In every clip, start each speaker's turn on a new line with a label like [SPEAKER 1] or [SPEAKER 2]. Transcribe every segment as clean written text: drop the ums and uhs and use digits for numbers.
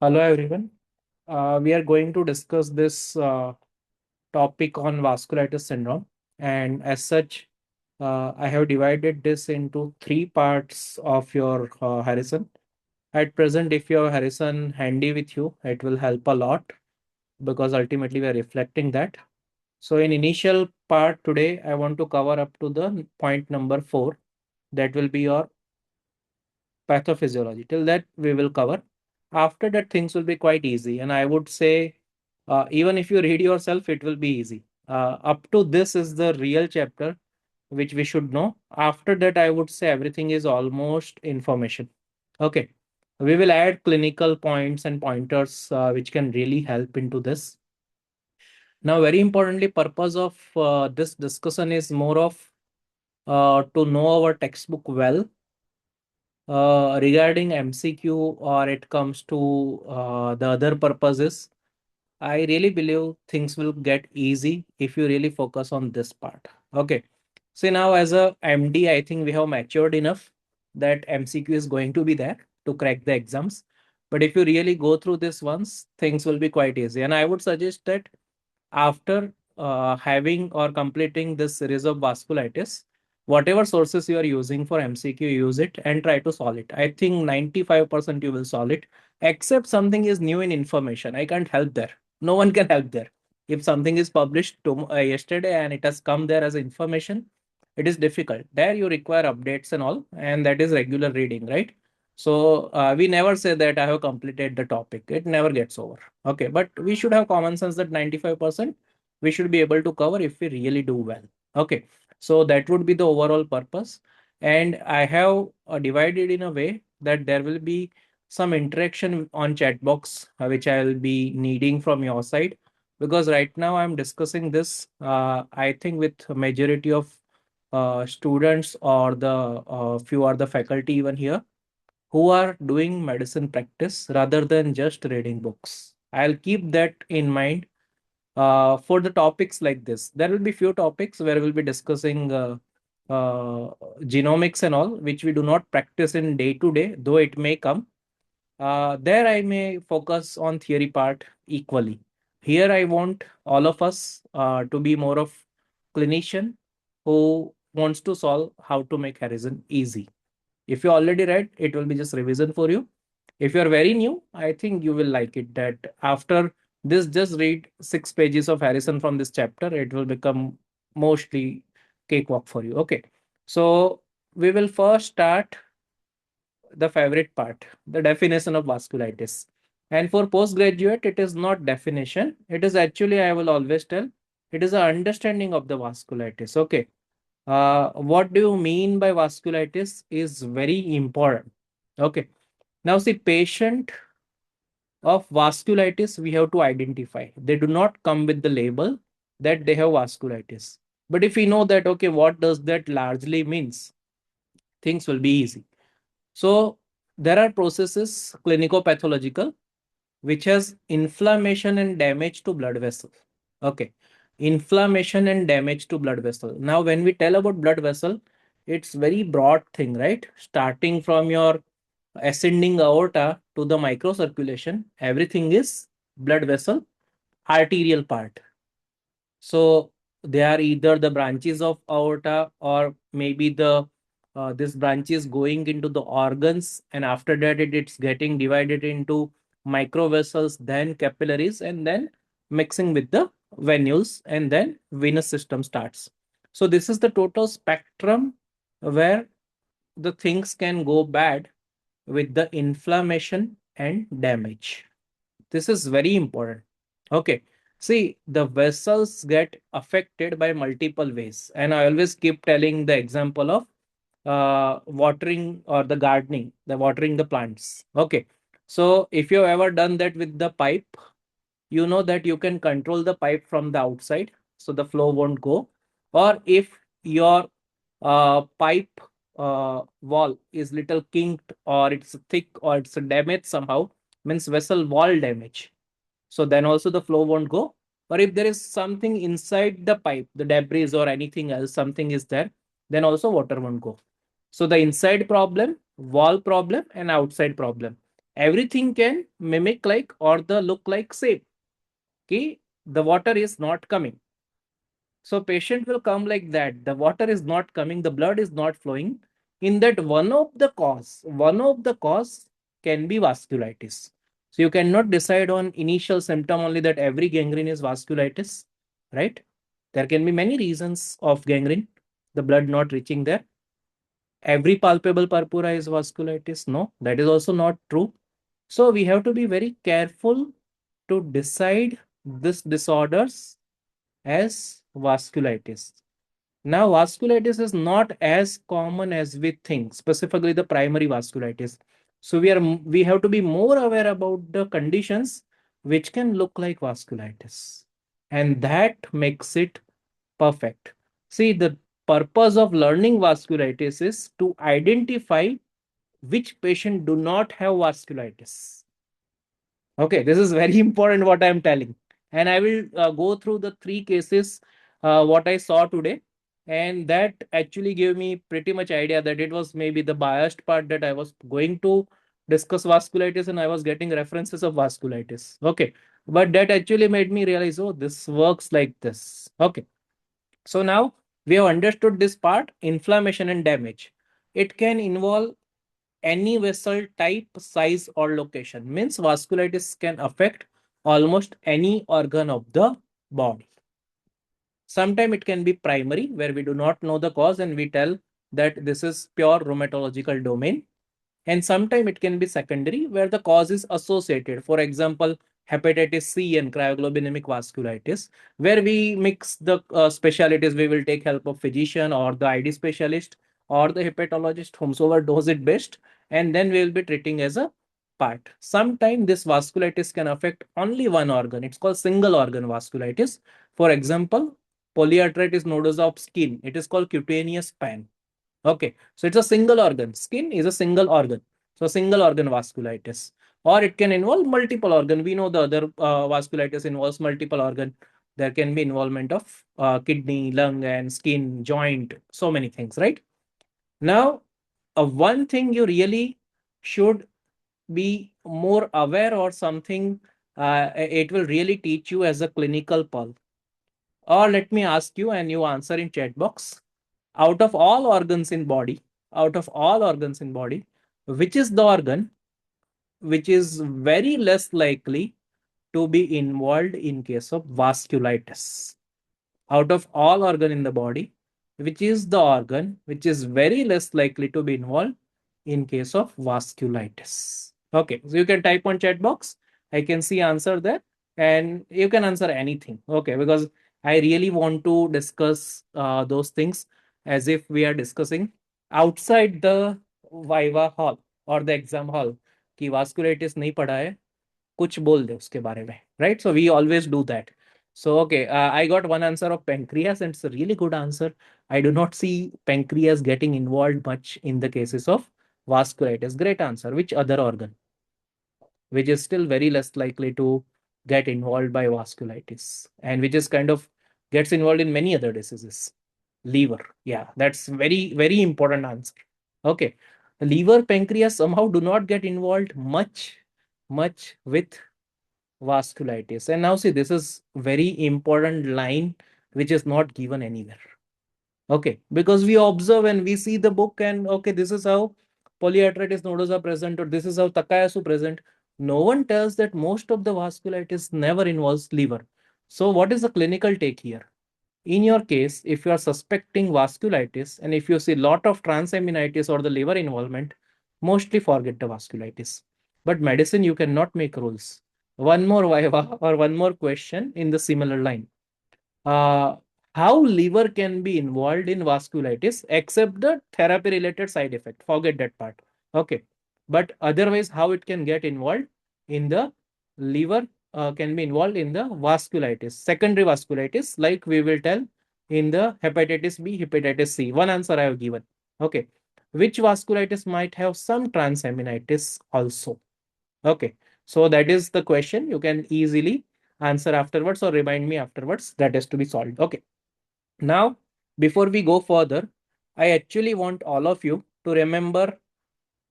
[SPEAKER 1] Hello, everyone. We are going to discuss this topic on vasculitis syndrome. And as such, I have divided this into three parts of your Harrison. At present, if you have Harrison handy with you, it will help a lot because ultimately we are reflecting that. So, in initial part today, I want to cover up to the point number 4. That will be your pathophysiology. Till that, we will cover. After that, things will be quite easy. And I would say, even if you read yourself, it will be easy. Up to this is the real chapter which we should know. After that, I would say everything is almost information. Okay. We will add clinical points and pointers which can really help into this. Now, very importantly, purpose of this discussion is more of to know our textbook well regarding MCQ or it comes to the other purposes. I really believe things will get easy if you really focus on this part. Okay. So now as a MD, I think we have matured enough that MCQ is going to be there to crack the exams. But if you really go through this once, things will be quite easy. And I would suggest that after having or completing this series of vasculitis, whatever sources you are using for MCQ, use it and try to solve it. I think 95% you will solve it, except something is new in information. I can't help there. No one can help there. If something is published yesterday and it has come there as information, it is difficult. There you require updates and all, and that is regular reading, right? So we never say that I have completed the topic. It never gets over. Okay, but we should have common sense that 95% we should be able to cover if we really do well. Okay, so that would be the overall purpose. And I have divided in a way that there will be some interaction on chat box, which I will be needing from your side. Because right now I'm discussing this, I think with majority of students or the few are the faculty even here who are doing medicine practice rather than just reading books. I'll keep that in mind for the topics like this. There will be few topics where we'll be discussing genomics and all, which we do not practice in day to day, though it may come. There I may focus on theory part equally. Here I want all of us to be more of clinician who wants to solve how to make Harrison easy. If you already read, it will be just revision for you. If you are very new, I think you will like it. That after this, just read 6 pages of Harrison from this chapter. It will become mostly cakewalk for you. Okay. So we will first start the favorite part, the definition of vasculitis. And for postgraduate, it is not definition. It is actually, I will always tell, it is an understanding of the vasculitis. Okay. What do you mean by vasculitis is very important. Okay. Now, see, patient of vasculitis, we have to identify. They do not come with the label that they have vasculitis. But if we know that, okay, what does that largely means? Things will be easy. So there are processes, clinico-pathological, which has inflammation and damage to blood vessel. Okay. Inflammation and damage to blood vessel. Now, when we tell about blood vessel, it's very broad thing, right? Starting from your ascending aorta to the microcirculation, everything is blood vessel, arterial part. So they are either the branches of aorta or maybe the this branch is going into the organs, and after that it's getting divided into microvessels, then capillaries, and then mixing with the venules, and then venous system starts. So this is the total spectrum where the things can go bad with the inflammation and damage. This is very important. Okay. See, the vessels get affected by multiple ways. And I always keep telling the example of watering or the gardening, the watering the plants. Okay. So if you've ever done that with the pipe, you know that you can control the pipe from the outside so the flow won't go. Or if your pipe wall is little kinked or it's thick or it's damaged somehow, means vessel wall damage, so then also the flow won't go. Or if there is something inside the pipe, the debris or anything else, something is there, then also water won't go. So the inside problem, wall problem, and outside problem. everything can mimic like or the look like same. Okay, the water is not coming. So patient will come like that. The water is not coming, the blood is not flowing. In that, one of the cause can be vasculitis. So you cannot decide on initial symptom only that every gangrene is vasculitis, right? There can be many reasons of gangrene, the blood not reaching there. Every palpable purpura is vasculitis. No, that is also not true. So we have to be very careful to decide this disorders as vasculitis. Now, vasculitis is not as common as we think, specifically the primary vasculitis. So we have to be more aware about the conditions which can look like vasculitis, and that makes it perfect. See, the purpose of learning vasculitis is to identify which patient do not have vasculitis. Okay, this is very important what I am telling. And I will go through the three cases what I saw today. And that actually gave me pretty much idea that it was maybe the biased part that I was going to discuss vasculitis and I was getting references of vasculitis. Okay. But that actually made me realize, oh, this works like this. Okay. So now we have understood this part, inflammation and damage. It can involve any vessel type, size, or location. Means vasculitis can affect almost any organ of the body. Sometimes it can be primary, where we do not know the cause and we tell that this is pure rheumatological domain. And sometimes it can be secondary, where the cause is associated. For example, hepatitis C and cryoglobulinemic vasculitis, where we mix the specialties. We will take help of physician or the ID specialist or the hepatologist, whomsoever knows it best, and then we will be treating as a part. Sometimes this vasculitis can affect only one organ. It's called single organ vasculitis. For example, polyarteritis nodosa of skin. It is called cutaneous pan. Okay, so it's a single organ. Skin is a single organ. So single organ vasculitis, or it can involve multiple organ. We know the other vasculitis involves multiple organ. There can be involvement of kidney, lung, and skin, joint, so many things, right? Now, one thing you really should be more aware or something, it will really teach you as a clinical pearl. Or let me ask you and you answer in chat box. Out of all organs in body, out of all organs in body, which is the organ which is very less likely to be involved in case of vasculitis? Out of all organ in the body, which is the organ which is very less likely to be involved in case of vasculitis? Okay, so you can type on chat box. I can see answer there, and you can answer anything. Okay, because I really want to discuss those things as if we are discussing outside the viva hall or the exam hall. कि vasculitis नहीं पढ़ा है, कुछ बोल दे उसके बारे में, right? So we always do that. So okay, I got one answer of pancreas, and it's a really good answer. I do not see pancreas getting involved much in the cases of vasculitis. Great answer. Which other organ which is still very less likely to get involved by vasculitis and which is kind of gets involved in many other diseases? Liver. Yeah, that's very important answer. Okay, liver, pancreas somehow do not get involved much with vasculitis. And now see, this is very important line which is not given anywhere. Okay, because we observe and we see the book and okay, this is how polyarteritis nodosa present or this is how Takayasu present. No one tells that most of the vasculitis never involves liver. So what is the clinical take here? In your case, if you are suspecting vasculitis and if you see lot of transaminitis or the liver involvement, mostly forget the vasculitis. But medicine, you cannot make rules. One more viva or one more question in the similar line. Uh, how liver can be involved in vasculitis except the therapy related side effect? Forget that part. Okay. But otherwise, how it can get involved in the liver can be involved in the vasculitis, secondary vasculitis, like we will tell in the hepatitis B, hepatitis C. One answer I have given. Okay. Which vasculitis might have some transaminitis also? Okay. So that is the question. You can easily answer afterwards or remind me afterwards. That has to be solved. Okay. Now, before we go further, I actually want all of you to remember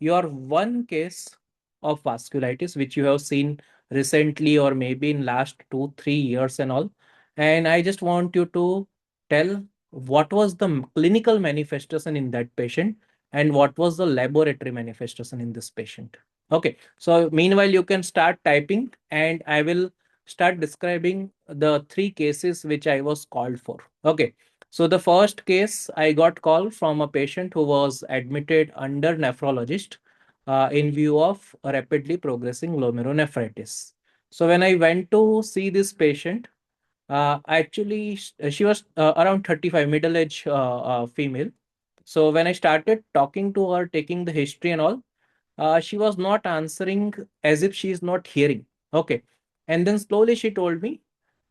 [SPEAKER 1] your one case of vasculitis, which you have seen recently or maybe in last 2 3 years and all. And I just want you to tell what was the clinical manifestation in that patient and what was the laboratory manifestation in this patient. Okay, so meanwhile you can start typing and I will start describing the three cases which I was called for. Okay, so the first case I got called from a patient who was admitted under nephrologist in view of rapidly progressing glomerulonephritis. So when I went to see this patient, actually she was around 35, middle age female. So when I started talking to her, taking the history and all, she was not answering, as if she is not hearing. Okay. And then slowly she told me,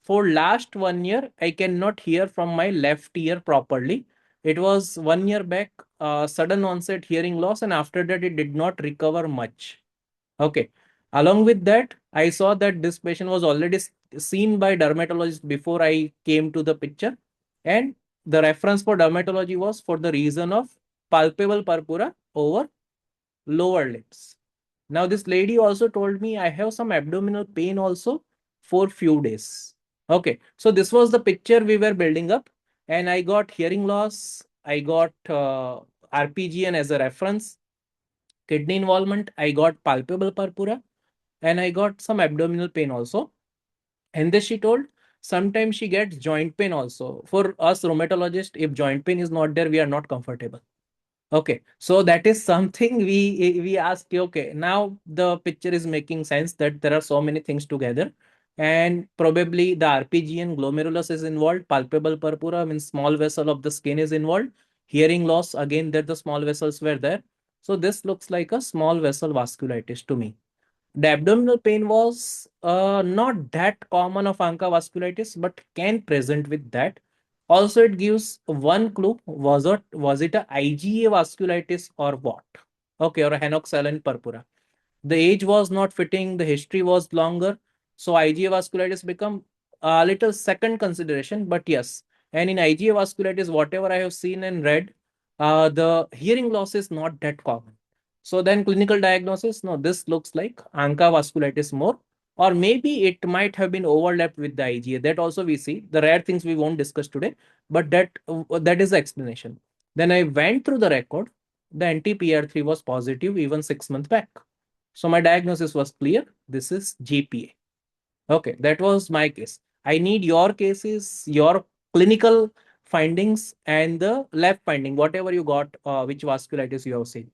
[SPEAKER 1] for last 1 year, I cannot hear from my left ear properly. It was 1 year back, sudden onset hearing loss, and after that, it did not recover much. Okay. Along with that, I saw that this patient was already seen by dermatologist before I came to the picture. And the reference for dermatology was for the reason of palpable purpura over lower lips. Now, this lady also told me I have some abdominal pain also for few days. Okay, so this was the picture we were building up, and I got hearing loss. I got RPGN as a reference, kidney involvement. I got palpable purpura, and I got some abdominal pain also. And then she told sometimes she gets joint pain also. For us rheumatologists, if joint pain is not there, we are not comfortable. Okay, so that is something we ask. Okay, now the picture is making sense that there are so many things together, and probably the RPGN glomerulus is involved. Palpable purpura means small vessel of the skin is involved. Hearing loss again that the small vessels were there. So this looks like a small vessel vasculitis to me. The abdominal pain was not that common of ANCA vasculitis, but can present with that. Also, it gives one clue. Was it a IgA vasculitis or what? Okay, or a henoxalin purpura. The age was not fitting, the history was longer, so IgA vasculitis become a little second consideration. But yes, and in IgA vasculitis, whatever I have seen and read, the hearing loss is not that common. So then clinical diagnosis, no, this looks like ANCA vasculitis more, or maybe it might have been overlapped with the IgA. That also we see. The rare things we won't discuss today, but that is the explanation. Then I went through the record. The anti-PR3 was positive even 6 months back. So my diagnosis was clear. This is GPA. Okay, that was my case. I need your cases, your clinical findings, and the lab finding, whatever you got, which vasculitis you have seen.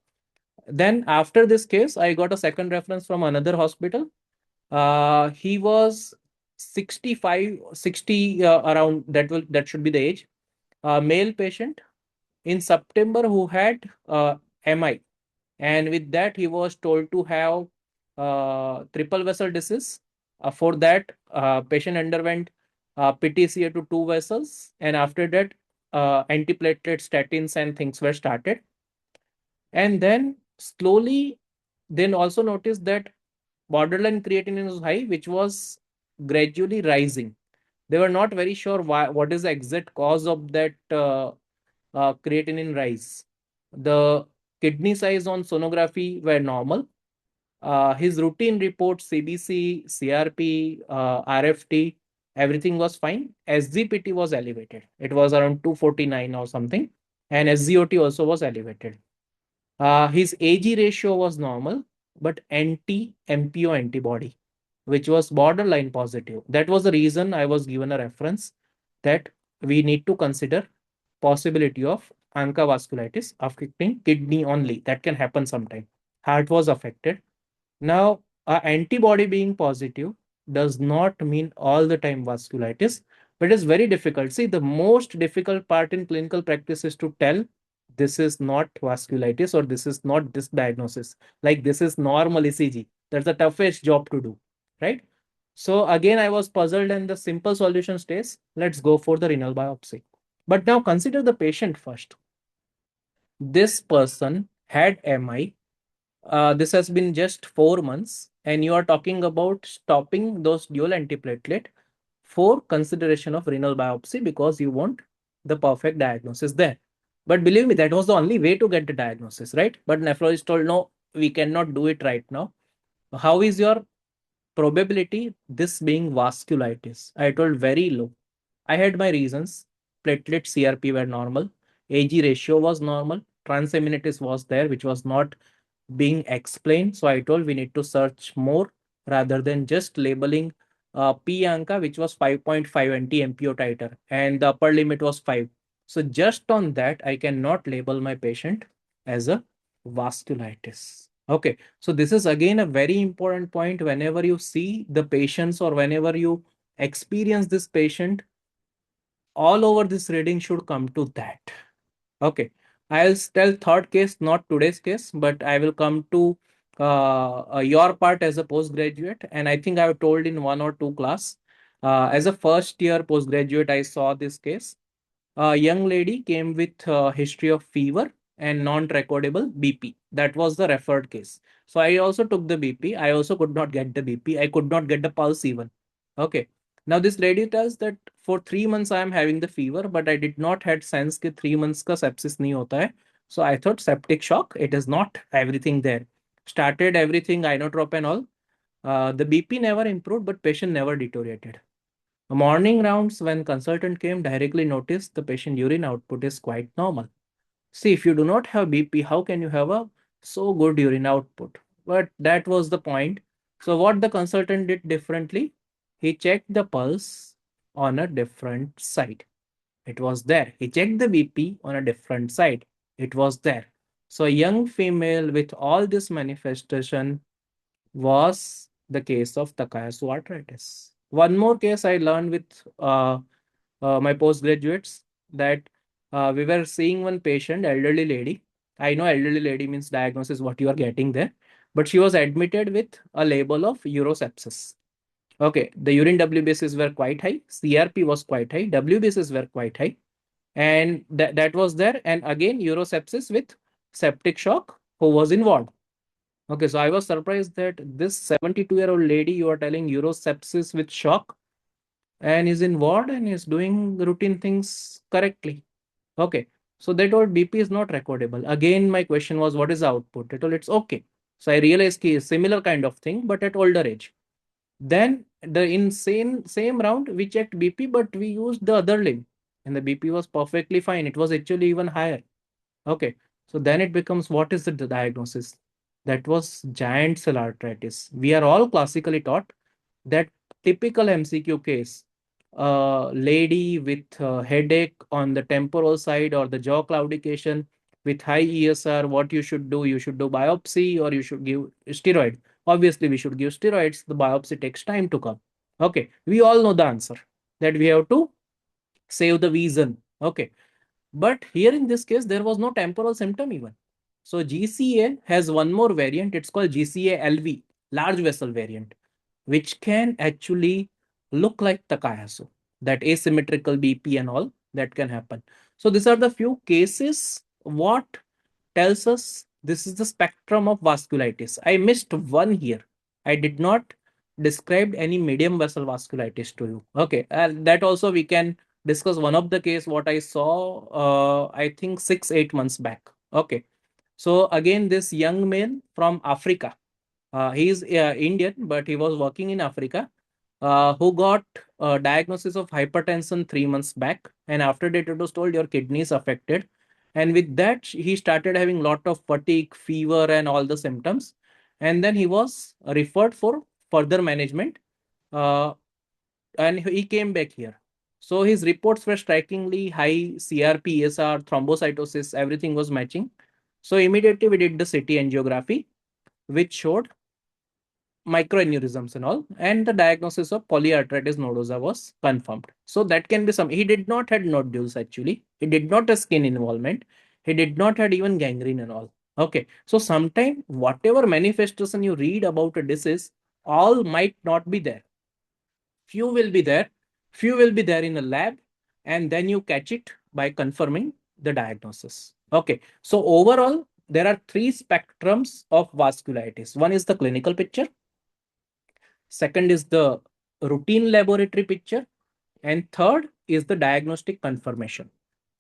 [SPEAKER 1] Then after this case, I got a second reference from another hospital. He was 65, 60 around that should be the age. Male patient in September who had MI, and with that he was told to have triple vessel disease. For that, patient underwent PTCA to two vessels, and after that, antiplatelet statins and things were started. And then slowly, then also noticed that borderline creatinine was high, which was gradually rising. They were not very sure what is the exact cause of that creatinine rise. The kidney size on sonography were normal. His routine reports, CBC, CRP, RFT, everything was fine. SGPT was elevated. It was around 249 or something. And SGOT also was elevated. His AG ratio was normal, but anti-MPO antibody, which was borderline positive. That was the reason I was given a reference that we need to consider possibility of ANCA vasculitis affecting kidney only. That can happen sometime. Heart was affected. Now, antibody being positive does not mean all the time vasculitis, but it's very difficult. See, the most difficult part in clinical practice is to tell this is not vasculitis or this is not this diagnosis. Like this is normal ECG. That's the toughest job to do, right? So again, I was puzzled, and the simple solution stays, let's go for the renal biopsy. But now consider the patient first. This person had MI. This has been just 4 months, and you are talking about stopping those dual antiplatelet for consideration of renal biopsy because you want the perfect diagnosis there. But believe me, that was the only way to get the diagnosis, right? But nephrologist told, no, we cannot do it right now. How is your probability this being vasculitis? I told very low. I had my reasons. Platelet CRP were normal. AG ratio was normal. Transaminitis was there, which was not being explained. So I told we need to search more rather than just labeling P Anka, which was 5.5 anti-MPO titer, and the upper limit was 5. So just on that, I cannot label my patient as a vasculitis. Okay, so this is again a very important point. Whenever you see the patients or whenever you experience this patient, all over this reading should come to that. Okay, I'll tell third case, not today's case, but I will come to your part as a postgraduate. And I think I've told in one or two class. As a first year postgraduate, I saw this case. A young lady came with history of fever and non-recordable BP. That was the referred case. So I also took the BP. I also could not get the BP. I could not get the pulse even. Okay. Now this lady tells that for 3 months I am having the fever, but I did not had sense that 3 months ka sepsis nahi hota hai. So I thought septic shock. It is not everything there. Started everything inotrop and all. The BP never improved, but patient never deteriorated. Morning rounds, when consultant came, directly noticed the patient urine output is quite normal. See, if you do not have BP, how can you have a so good urine output? But that was the point. So what the consultant did differently, he checked the pulse on a different side. It was there. He checked the BP on a different side. It was there. So a young female with all this manifestation was the case of Takayasu arthritis. One more case I learned with my postgraduates, that we were seeing one patient, elderly lady. I know elderly lady means diagnosis what you are getting there, but she was admitted with a label of urosepsis. Okay, the urine WBCs were quite high, CRP was quite high, WBCs were quite high, and that was there. And again, urosepsis with septic shock who was involved. Okay, so I was surprised that this 72-year-old lady, you are telling urosepsis with shock and is in ward and is doing routine things correctly. Okay, so they told BP is not recordable. Again, my question was, what is the output? They told it's okay. So I realized ki similar kind of thing, but at older age. Then the insane same round, we checked BP, but we used the other limb, and the BP was perfectly fine. It was actually even higher. Okay, so then it becomes, what is the diagnosis? That was giant cell arthritis. We are all classically taught that typical MCQ case, lady with headache on the temporal side or the jaw claudication with high ESR, what you should do biopsy or you should give steroid. Obviously, we should give steroids. The biopsy takes time to come. Okay, we all know the answer, that we have to save the vision. Okay, but here in this case, there was no temporal symptom even. So GCA has one more variant. It's called GCA LV, large vessel variant, which can actually look like Takayasu, that asymmetrical BP and all that can happen. So these are the few cases. What tells us this is the spectrum of vasculitis. I missed one here. I did not describe any medium vessel vasculitis to you. Okay, and that also we can discuss one of the case what I saw, I think 6-8 months back. Okay, so again, this young man from Africa, he is Indian, but he was working in Africa, who got a diagnosis of hypertension 3 months back, and after that it was told your kidney is affected, and with that he started having lot of fatigue, fever, and all the symptoms, and then he was referred for further management. Uh, and he came back here. So his reports were strikingly high, CRP, ESR, thrombocytosis, everything was matching. So immediately we did the CT angiography, which showed microaneurysms and all, and the diagnosis of polyarthritis nodosa was confirmed. So that can be some. He did not had nodules actually. He did not have skin involvement. He did not had even gangrene and all. Okay. So sometime whatever manifestation you read about a disease, all might not be there. Few will be there. Few will be there in a lab, and then you catch it by confirming the diagnosis. Okay. So overall, there are three spectrums of vasculitis. One is the clinical picture. Second is the routine laboratory picture. And third is the diagnostic confirmation.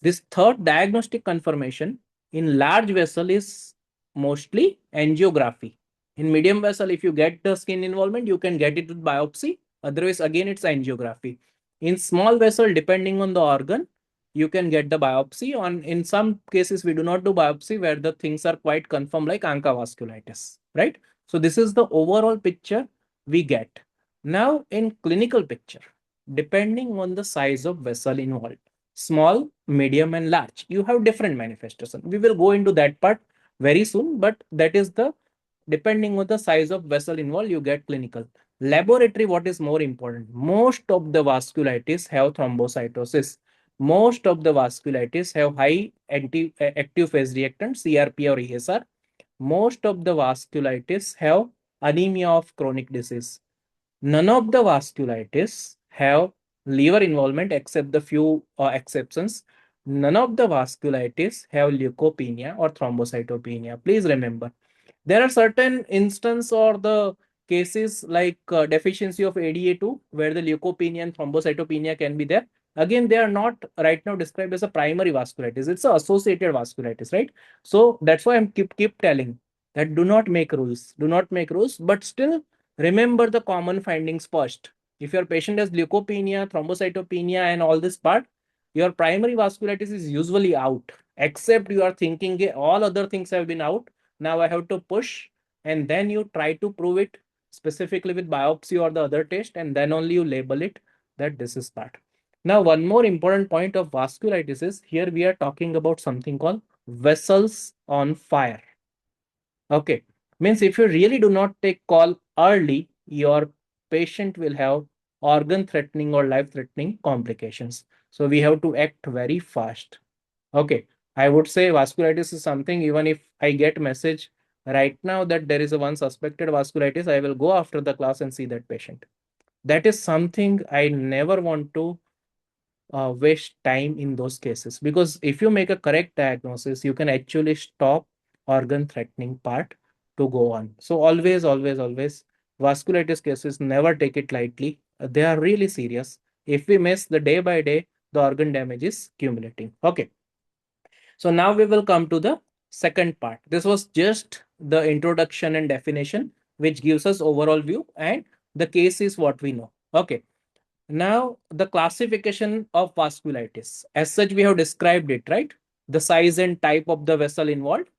[SPEAKER 1] This third diagnostic confirmation in large vessel is mostly angiography. In medium vessel, if you get the skin involvement, you can get it with biopsy. Otherwise, again, it's angiography. In small vessel, depending on the organ, you can get the biopsy. On in some cases, we do not do biopsy where the things are quite confirmed, like ANCA vasculitis, right? So this is the overall picture we get. Now, in clinical picture, depending on the size of vessel involved, small, medium, and large, you have different manifestation. We will go into that part very soon, but that is the depending on the size of vessel involved, you get clinical. Laboratory, what is more important? Most of the vasculitis have thrombocytosis. Most of the vasculitis have high active phase reactant, CRP or ESR. Most of the vasculitis have anemia of chronic disease. None of the vasculitis have liver involvement except the few exceptions. None of the vasculitis have leukopenia or thrombocytopenia. Please remember, there are certain instances or the cases like deficiency of ADA2 where the leukopenia and thrombocytopenia can be there. Again, they are not right now described as a primary vasculitis. It's an associated vasculitis, right? So that's why I'm keep telling that do not make rules. Do not make rules, but still remember the common findings first. If your patient has leukopenia, thrombocytopenia, and all this part, your primary vasculitis is usually out, except you are thinking all other things have been out. Now I have to push, and then you try to prove it specifically with biopsy or the other test, and then only you label it that this is part. Now, one more important point of vasculitis is here we are talking about something called vessels on fire. Okay, means if you really do not take call early, your patient will have organ threatening or life threatening complications. So we have to act very fast. Okay, I would say vasculitis is something, even if I get message right now that there is a one suspected vasculitis, I will go after the class and see that patient. That is something I never want to waste time in those cases, because if you make a correct diagnosis, you can actually stop organ threatening part to go on. So always, vasculitis cases, never take it lightly. They are really serious. If we miss the day by day, the organ damage is accumulating. Okay. So now we will come to the second part. This was just the introduction and definition, which gives us overall view, and the case is what we know. Okay. Now the classification of vasculitis. As such, we have described it, right? The size and type of the vessel involved,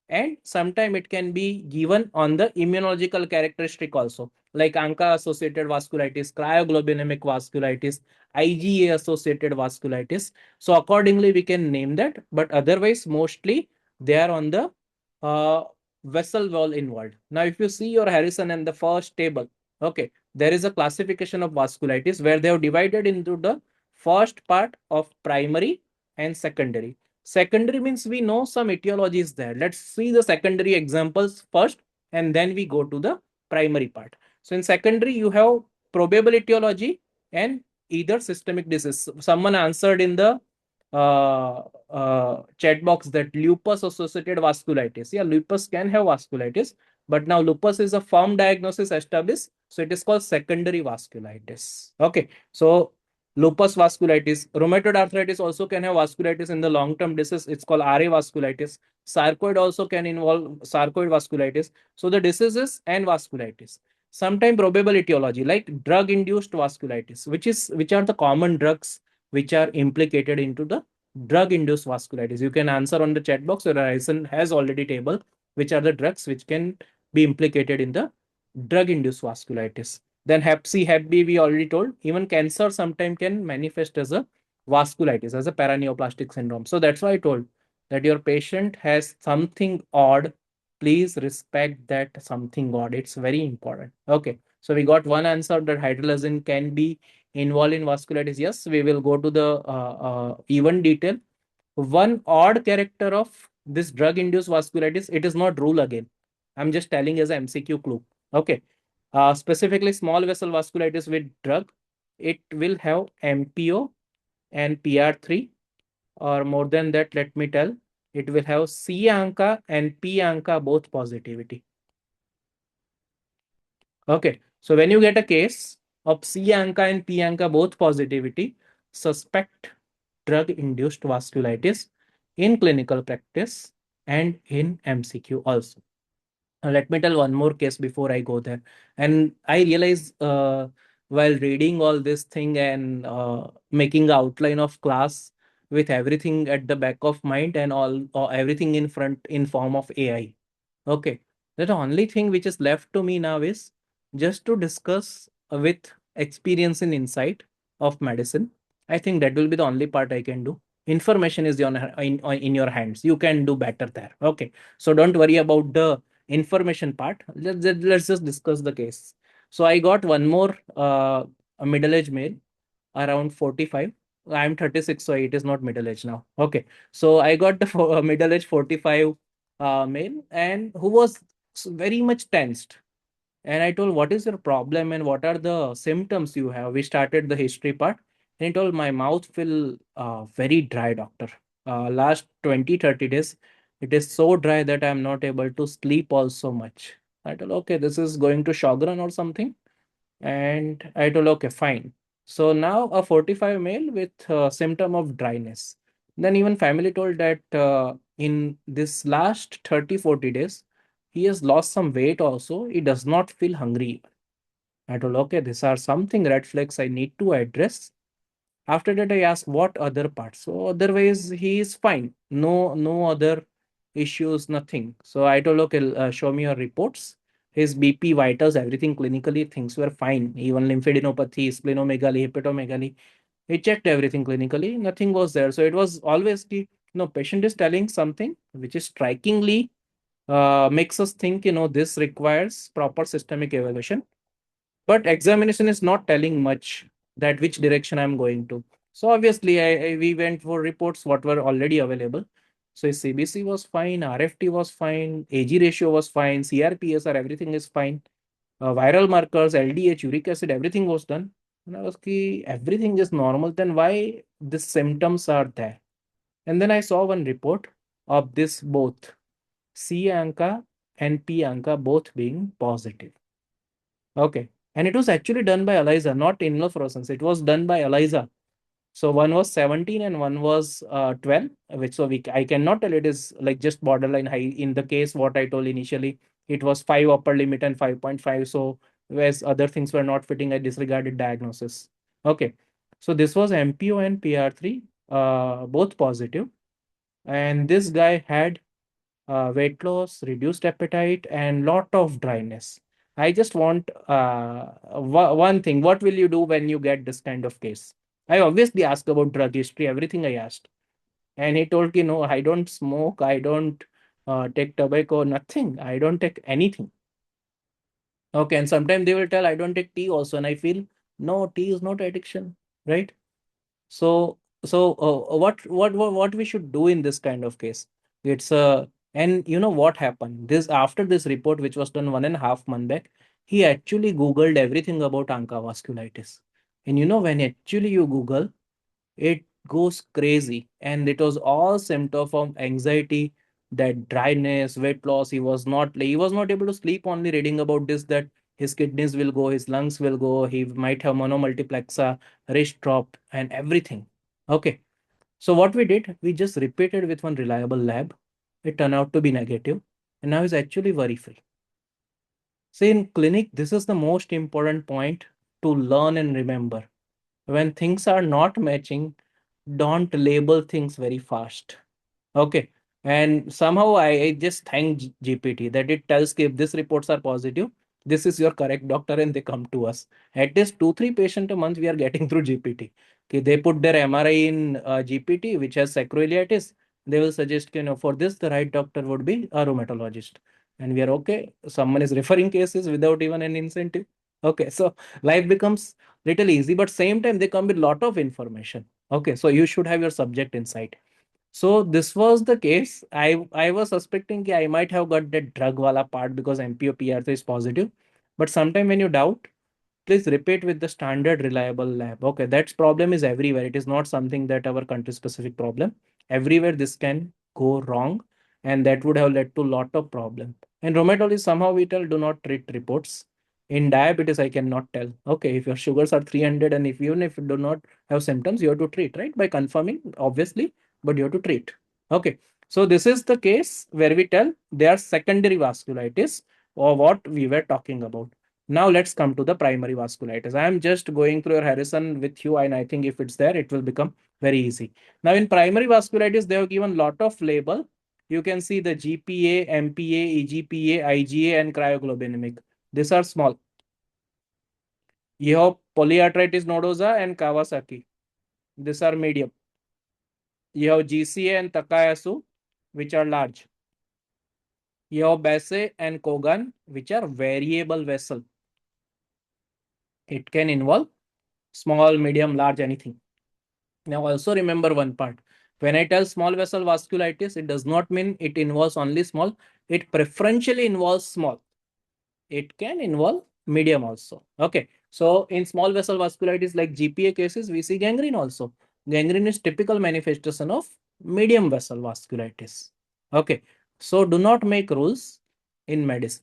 [SPEAKER 1] and sometime it can be given on the immunological characteristic also, like ANCA associated vasculitis, cryoglobulinemic vasculitis, IgA associated vasculitis. So accordingly we can name that, but otherwise mostly they are on the uh, vessel wall involved. Now if you see your Harrison and the first table, okay, there is a classification of vasculitis where they have divided into the first part of primary and secondary. Secondary means we know some etiology is there. Let's see the secondary examples first, and then we go to the primary part. So in secondary, you have probable etiology and either systemic disease. Someone answered in the chat box that lupus associated vasculitis. Yeah, lupus can have vasculitis, but now lupus is a firm diagnosis established. So it is called secondary vasculitis. Okay. So lupus vasculitis, rheumatoid arthritis also can have vasculitis in the long-term disease. It's called RA vasculitis. Sarcoid also can involve sarcoid vasculitis. So the diseases and vasculitis. Sometimes probable etiology like drug-induced vasculitis, which are the common drugs which are implicated into the drug-induced vasculitis. You can answer on the chat box, or Horizon has already table which are the drugs which can be implicated in the drug-induced vasculitis. Then Hep C, Hep B, we already told. Even cancer sometimes can manifest as a vasculitis, as a paraneoplastic syndrome. So that's why I told that your patient has something odd. Please respect that something odd. It's very important. Okay. So we got one answer that hydrolysin can be involved in vasculitis. Yes, we will go to the even detail. One odd character of this drug-induced vasculitis, it is not rule again. I'm just telling as a MCQ clue. Okay. Specifically, small vessel vasculitis with drug, it will have MPO and PR3, or more than that, let me tell, it will have C ANCA and P ANCA both positivity. Okay, so when you get a case of C ANCA and P ANCA both positivity, suspect drug-induced vasculitis in clinical practice and in MCQ also. Let me tell one more case before I go there. And I realize while reading all this thing and making the outline of class with everything at the back of mind and all or everything in front in form of AI. Okay. The only thing which is left to me now is just to discuss with experience and insight of medicine. I think that will be the only part I can do. Information is in your hands. You can do better there. Okay. So don't worry about the information part. Let's just discuss the case. So I got one more a middle-aged male around 45. I'm 36, so it is not middle age now. Okay. So I got the middle age 45 male and who was very much tensed. And I told, what is your problem and what are the symptoms you have? We started the history part. And he told, my mouth feel very dry, doctor. Last 20-30 days, it is so dry that I'm not able to sleep also much. I told, okay, this is going to Sjogren or something. And I told, okay, fine. So now a 45 male with symptom of dryness. Then even family told that in this last 30-40 days, he has lost some weight also. He does not feel hungry. I told, okay, these are something red flags I need to address. After that, I asked what other parts. So otherwise, he is fine. No other issues, nothing. So I told, okay, show me your reports. His BP, vitals, everything clinically, things were fine. Even lymphadenopathy, splenomegaly, hepatomegaly. He checked everything clinically. Nothing was there. So it was always the no patient is telling something which is strikingly makes us think, this requires proper systemic evaluation, but examination is not telling much that which direction I'm going to. So obviously we went for reports what were already available. So his CBC was fine, RFT was fine, AG ratio was fine, CRPSR, everything is fine. Viral markers, LDH, uric acid, everything was done. And I was key, everything is normal, then why the symptoms are there? And then I saw one report of this both C ANCA and P ANCA both being positive. Okay. And it was actually done by ELISA, not immunofluorescence. It was done by ELISA. So one was 17 and one was 12, which so I cannot tell it is like just borderline high. In the case, what I told initially, it was 5 upper limit and 5.5. So whereas other things were not fitting, I disregarded diagnosis. Okay. So this was MPO and PR3, both positive. And this guy had weight loss, reduced appetite, and lot of dryness. I just want one thing. What will you do when you get this kind of case? I obviously asked about drug history, everything I asked. And he told, no, I don't smoke, I don't take tobacco, nothing. I don't take anything. Okay, and sometimes they will tell, I don't take tea also. And I feel, no, tea is not addiction, right? So what we should do in this kind of case? It's and you know what happened? This after this report, which was done 1.5 months back, he actually Googled everything about Anka vasculitis. And when actually you Google, it goes crazy. And it was all symptom of anxiety, that dryness, weight loss. He was not able to sleep only reading about this, that his kidneys will go, his lungs will go, he might have monomultiplexa, wrist drop, and everything. Okay. So what we did, we just repeated with one reliable lab. It turned out to be negative, and now he's actually worry free. See, in clinic, this is the most important point to learn and remember. When things are not matching, don't label things very fast. Okay. And somehow I just thank GPT that it tells if these reports are positive, this is your correct doctor, and they come to us. At least 2-3 patient a month we are getting through GPT. Okay, they put their MRI in GPT, which has sacroiliitis. They will suggest, for this, the right doctor would be a rheumatologist. And we are okay. Someone is referring cases without even an incentive. Okay, so life becomes little easy, but same time they come with lot of information. Okay, so you should have your subject insight. So this was the case. I was suspecting that I might have got that drug wala part because MPO PR3 is positive. But sometime when you doubt, please repeat with the standard reliable lab. Okay, that problem is everywhere. It is not something that our country specific problem. Everywhere this can go wrong, and that would have led to lot of problem. In rheumatology, somehow we tell do not treat reports. In diabetes, I cannot tell. Okay, if your sugars are 300 and if even if you do not have symptoms, you have to treat, right? By confirming, obviously, but you have to treat. Okay. So this is the case where we tell they are secondary vasculitis. or what we were talking about. Now let's come to the primary vasculitis. I am just going through your Harrison with you, and I think if it's there, it will become very easy. Now in primary vasculitis, they have given lot of label. You can see the GPA, MPA, EGPA, IgA, and cryoglobulinic. These are small. You have polyarthritis nodosa and Kawasaki. These are medium. You have GCA and Takayasu, which are large. You have Basse and Kogan, which are variable vessel. It can involve small, medium, large, anything. Now, also remember one part. When I tell small vessel vasculitis, it does not mean it involves only small. It preferentially involves small. It can involve medium also. Okay. So, in small vessel vasculitis like GPA cases, we see gangrene also. Gangrene is typical manifestation of medium vessel vasculitis. Okay. So, do not make rules in medicine.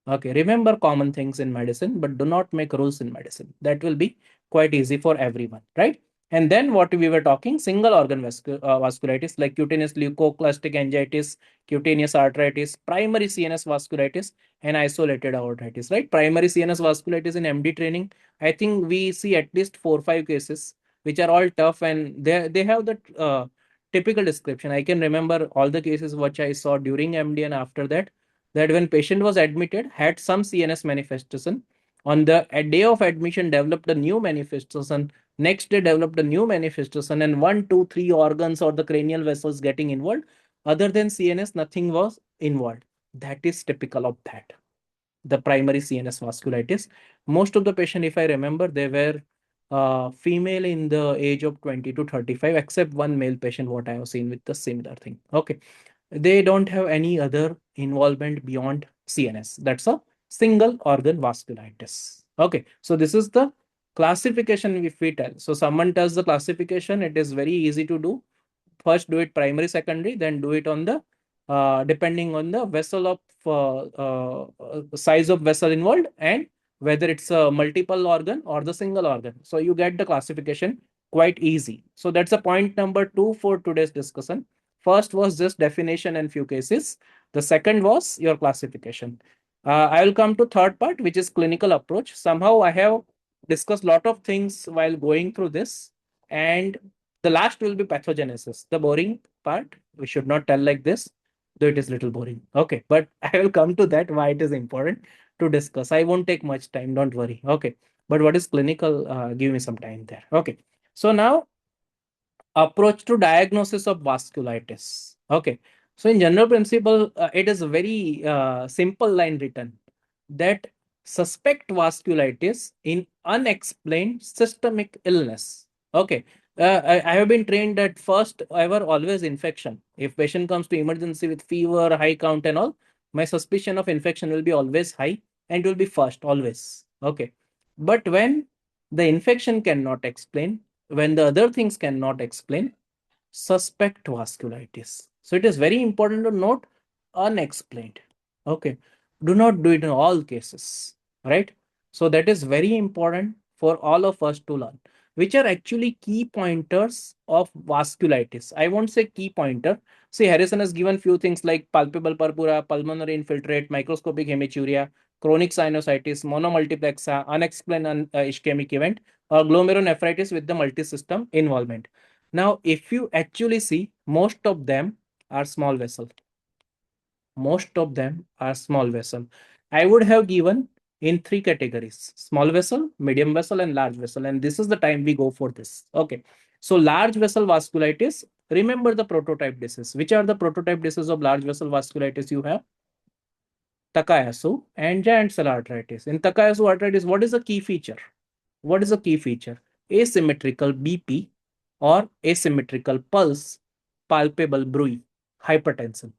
[SPEAKER 1] Okay, remember common things in medicine, but do not make rules in medicine. That will be quite easy for everyone, right? And then what we were talking, single organ vasculitis like cutaneous leucoclastic angiitis, cutaneous arteritis, primary CNS vasculitis, and isolated aortitis, right? Primary CNS vasculitis in MD training, I think we see at least 4 or 5 cases, which are all tough, and they have the typical description. I can remember all the cases which I saw during MD and after that, that when patient was admitted had some CNS manifestation, on the day of admission developed a new manifestation, next day developed a new manifestation, and 1 2 3 organs or the cranial vessels getting involved. Other than CNS, nothing was involved. That is typical of that, the primary CNS vasculitis. Most of the patient, if I remember, they were female in the age of 20 to 35, except one male patient what I have seen with the similar thing. Okay, they don't have any other involvement beyond CNS. That's a single organ vasculitis. Okay, so this is the classification if we tell. So someone tells the classification, it is very easy to do. First do it primary, secondary, then do it on the depending on the vessel of size of vessel involved and whether it's a multiple organ or the single organ. So you get the classification quite easy. So that's a point number 2 for today's discussion. First was just definition and few cases. The second was your classification. I will come to third part, which is clinical approach. Somehow I have discussed lot of things while going through this, and the last will be pathogenesis, the boring part. We should not tell like this, though it is little boring. Okay, but I will come to that why it is important to discuss. I won't take much time, don't worry. Okay, but what is clinical? Give me some time there. Okay, so now approach to diagnosis of vasculitis. Okay, so in general principle, it is a very simple line written that suspect vasculitis in unexplained systemic illness. Okay, I have been trained that first ever always infection. If patient comes to emergency with fever, high count and all, my suspicion of infection will be always high and it will be first always. Okay, but when the infection cannot explain, when the other things cannot explain, suspect vasculitis. So it is very important to note unexplained. Okay. Do not do it in all cases, right? So that is very important for all of us to learn, which are actually key pointers of vasculitis. I won't say key pointer. See, Harrison has given few things like palpable purpura, pulmonary infiltrate, microscopic hematuria, chronic sinusitis, monomultiplexa, unexplained ischemic event, or glomerulonephritis with the multisystem involvement. Now, if you actually see, most of them are small vessel. Most of them are small vessel. I would have given in 3 categories: small vessel, medium vessel, and large vessel. And this is the time we go for this. Okay. So, large vessel vasculitis, remember the prototype disease. Which are the prototype diseases of large vessel vasculitis you have? Takayasu and giant cell arteritis. In Takayasu arteritis, what is the key feature? What is the key feature? Asymmetrical BP or asymmetrical pulse, palpable bruit, hypertension.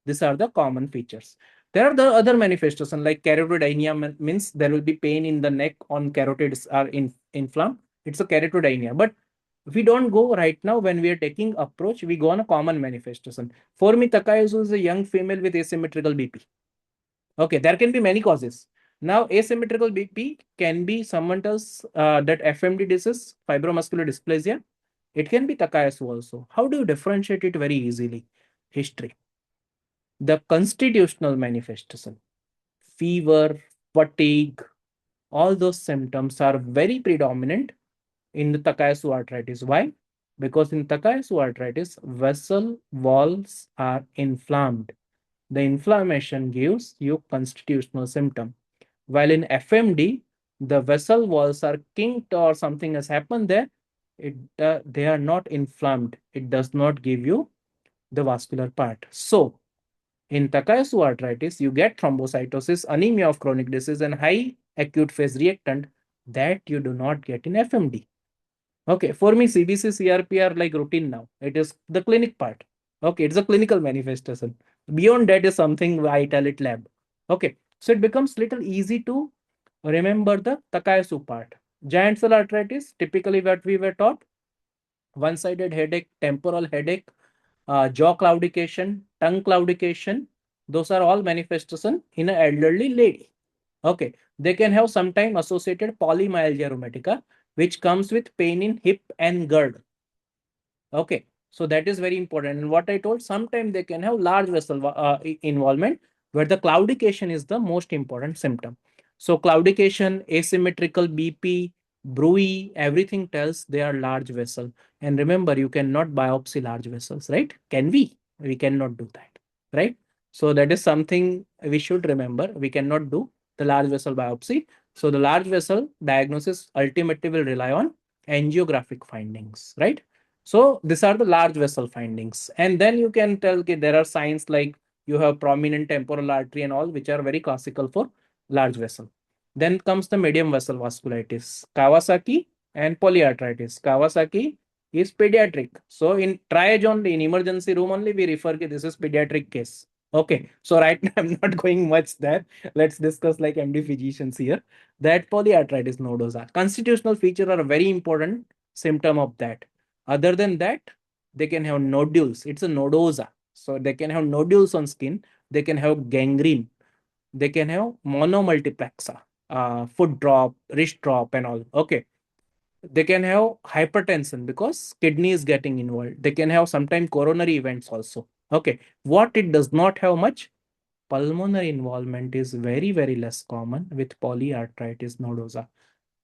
[SPEAKER 1] These are the common features. There are the other manifestations like carotidinea, means there will be pain in the neck on carotids are inflamed. It's a carotidinea. But we don't go right now when we are taking approach, we go on a common manifestation. For me, Takayasu is a young female with asymmetrical BP. Okay, there can be many causes. Now, asymmetrical BP can be someone else that FMD disease, fibromuscular dysplasia. It can be Takayasu also. How do you differentiate it very easily? History. The constitutional manifestation. fever, fatigue, all those symptoms are very predominant in the Takayasu arthritis. Why? Because in Takayasu arthritis, vessel walls are inflamed. The inflammation gives you constitutional symptom. While in FMD, the vessel walls are kinked or something has happened there. They are not inflamed. It does not give you the vascular part. So in Takayasu arthritis, you get thrombocytosis, anemia of chronic disease, and high acute phase reactant that you do not get in FMD. Okay, for me, CBC, CRP are like routine now. It is the clinic part. Okay, it's a clinical manifestation. Beyond that is something I tell it lab. Okay, so it becomes little easy to remember the Takayasu part. Giant cell arthritis, typically what we were taught, one-sided headache, temporal headache, jaw claudication, tongue claudication. Those are all manifestation in an elderly lady. Okay, they can have sometime associated polymyalgia rheumatica, which comes with pain in hip and girdle. Okay, so that is very important. And what I told, sometimes they can have large vessel involvement, where the claudication is the most important symptom. So claudication, asymmetrical BP, bruit, everything tells they are large vessel. And remember, you cannot biopsy large vessels, right? Can we? We cannot do that, right? So that is something we should remember. We cannot do the large vessel biopsy. So the large vessel diagnosis ultimately will rely on angiographic findings, right? So these are the large vessel findings. And then you can tell, okay, there are signs like you have prominent temporal artery and all, which are very classical for large vessel. Then comes the medium vessel vasculitis, Kawasaki and polyarthritis. Kawasaki is pediatric. So in triage only, in emergency room only, we refer to this is pediatric case. Okay, so right now I'm not going much there. Let's discuss like MD physicians here. That polyarthritis nodosa. Constitutional feature are a very important symptom of that. Other than that, they can have nodules. It's a nodosa. So they can have nodules on skin. They can have gangrene. They can have monomultiplexa, foot drop, wrist drop, and all. Okay. They can have hypertension because kidney is getting involved. They can have sometimes coronary events also. Okay. What it does not have much, pulmonary involvement is very, very less common with polyarthritis nodosa.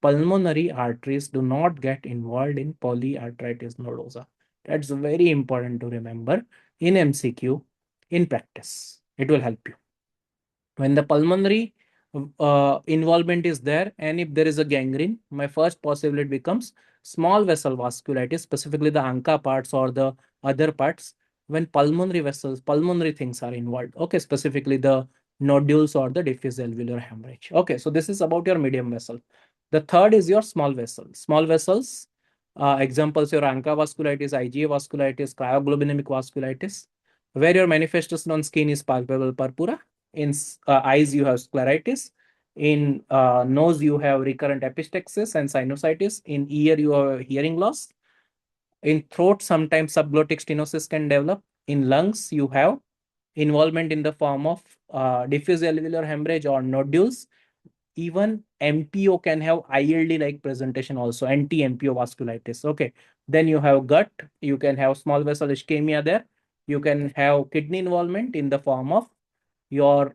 [SPEAKER 1] Pulmonary arteries do not get involved in polyarthritis nodosa. That's very important to remember in MCQ in practice. It will help you. When the pulmonary involvement is there, and if there is a gangrene, my first possibility becomes small vessel vasculitis, specifically the anca parts or the other parts. When pulmonary vessels, pulmonary things are involved. Okay, specifically the nodules or the diffuse alveolar hemorrhage. Okay, so this is about your medium vessel. The third is your small vessel. Small vessels, examples your ANCA vasculitis, IgA vasculitis, cryoglobulinic vasculitis, where your manifestation on skin is palpable purpura. In eyes, you have scleritis. In nose, you have recurrent epistaxis and sinusitis. In ear, you have hearing loss. In throat, sometimes subglottic stenosis can develop. In lungs, you have involvement in the form of diffuse alveolar hemorrhage or nodules. Even MPO can have ILD-like presentation also, anti-MPO vasculitis. Okay. Then you have gut. You can have small vessel ischemia there. You can have kidney involvement in the form of your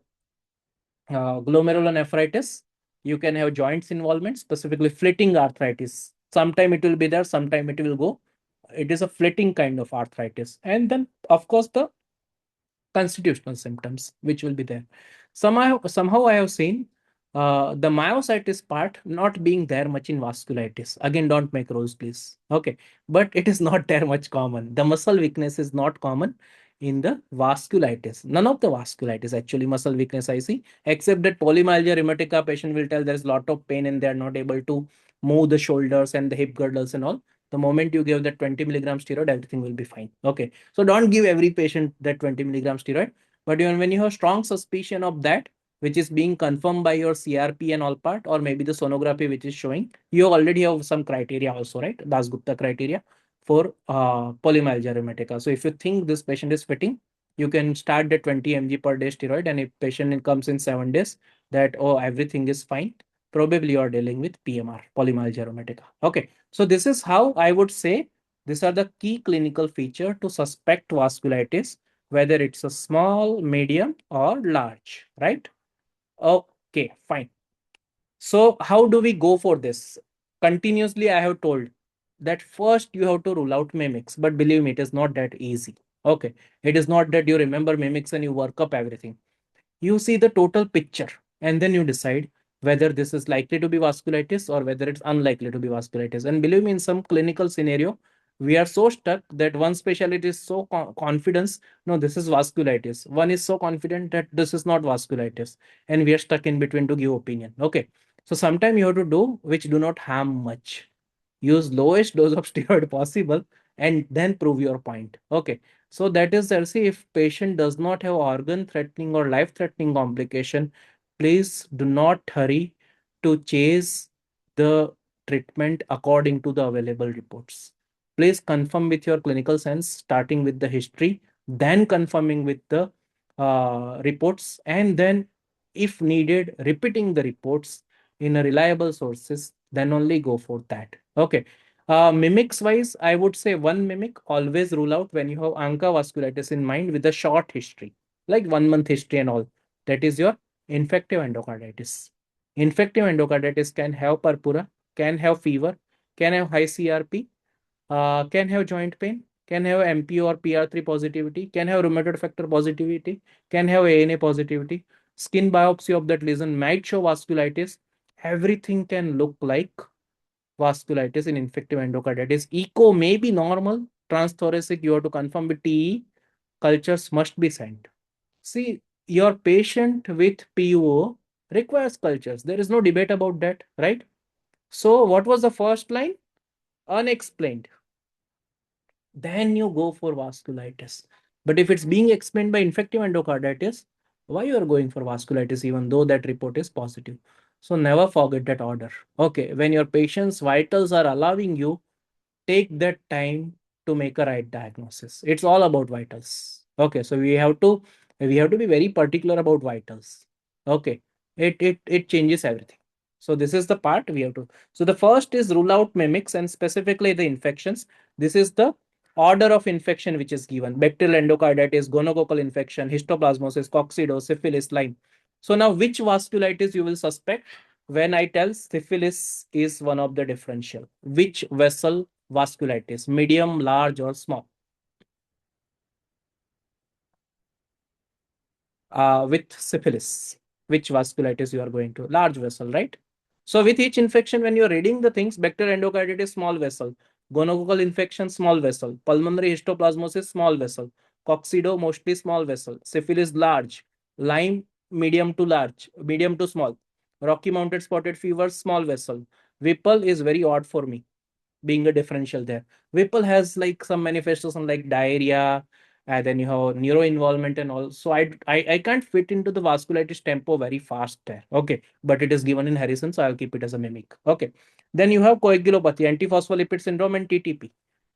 [SPEAKER 1] glomerulonephritis. You can have joints involvement, specifically flitting arthritis. Sometime it will be there, sometime it will go. It is a flitting kind of arthritis. And then, of course, the constitutional symptoms which will be there. Somehow I have seen the myositis part not being there much in vasculitis. Again, don't make rules, please. Okay, but it is not there much common. The muscle weakness is not common in the vasculitis. None of the vasculitis actually muscle weakness I see, except that polymyalgia rheumatica patient will tell there's a lot of pain and they're not able to move the shoulders and the hip girdles and all. The moment you give that 20 milligram steroid, everything will be fine. Okay. So don't give every patient that 20 milligram steroid. But even when you have strong suspicion of that, which is being confirmed by your CRP and all part, or maybe the sonography which is showing, you already have some criteria also, right? Dasgupta criteria for polymyalgia rheumatica. So if you think this patient is fitting, you can start the 20 mg per day steroid. And if patient comes in 7 days, that, oh, everything is fine, probably you are dealing with PMR, polymyalgia rheumatica. Okay. So this is how I would say these are the key clinical feature to suspect vasculitis, whether it's a small, medium, or large, right? Okay, fine. So how do we go for this? Continuously, I have told that first you have to rule out mimics, but believe me, it is not that easy. Okay, it is not that you remember mimics and you work up everything. You see the total picture and then you decide whether this is likely to be vasculitis or whether it's unlikely to be vasculitis. And believe me, in some clinical scenario, we are so stuck that one specialty is so confident, no, this is vasculitis. One is so confident that this is not vasculitis, and we are stuck in between to give opinion. Okay, so sometimes you have to do which do not harm much. Use lowest dose of steroid possible and then prove your point. Okay, so that is, Elsie, if patient does not have organ threatening or life threatening complication, please do not hurry to chase the treatment according to the available reports. Please confirm with your clinical sense, starting with the history, then confirming with the reports, and then, if needed, repeating the reports in a reliable sources, then only go for that. Okay. Mimics wise, I would say one mimic always rule out when you have ANCA vasculitis in mind with a short history, like 1 month history and all. That is your infective endocarditis. Infective endocarditis can have purpura, can have fever, can have high CRP, can have joint pain, can have MP or PR3 positivity, can have rheumatoid factor positivity, can have ANA positivity. Skin biopsy of that lesion might show vasculitis. Everything can look like vasculitis in infective endocarditis. Echo may be normal. Transthoracic, you have to confirm with TE. Cultures must be sent. See, your patient with PUO requires cultures. There is no debate about that, right? So, what was the first line? Unexplained. Then you go for vasculitis. But if it's being explained by infective endocarditis, why you are going for vasculitis even though that report is positive? So never forget that order. Okay, when your patient's vitals are allowing you, take that time to make a right diagnosis. It's all about vitals. Okay, so we have to be very particular about vitals. Okay, it changes everything. So this is the part we have to. So the first is rule out mimics and specifically the infections. This is the order of infection which is given: bacterial endocarditis, gonococcal infection, histoplasmosis, coccido, syphilis, Lyme. So now which vasculitis you will suspect when I tell syphilis is one of the differential? Which vessel vasculitis, medium, large, or small? With syphilis, which vasculitis you are going to? Large vessel, right? So with each infection, when you're reading the things, bacterial endocarditis, small vessel, gonococcal infection, small vessel, pulmonary histoplasmosis, small vessel, coccido, mostly small vessel, syphilis, large, Lyme, medium to large, medium to small, Rocky Mounted spotted fever, small vessel. Whipple is very odd for me, being a differential there. Whipple has like some manifestation like diarrhea, and then you have neuro involvement and all. So I can't fit into the vasculitis tempo very fast there. Okay, but it is given in Harrison, so I'll keep it as a mimic. Okay, then you have coagulopathy, antiphospholipid syndrome, and TTP.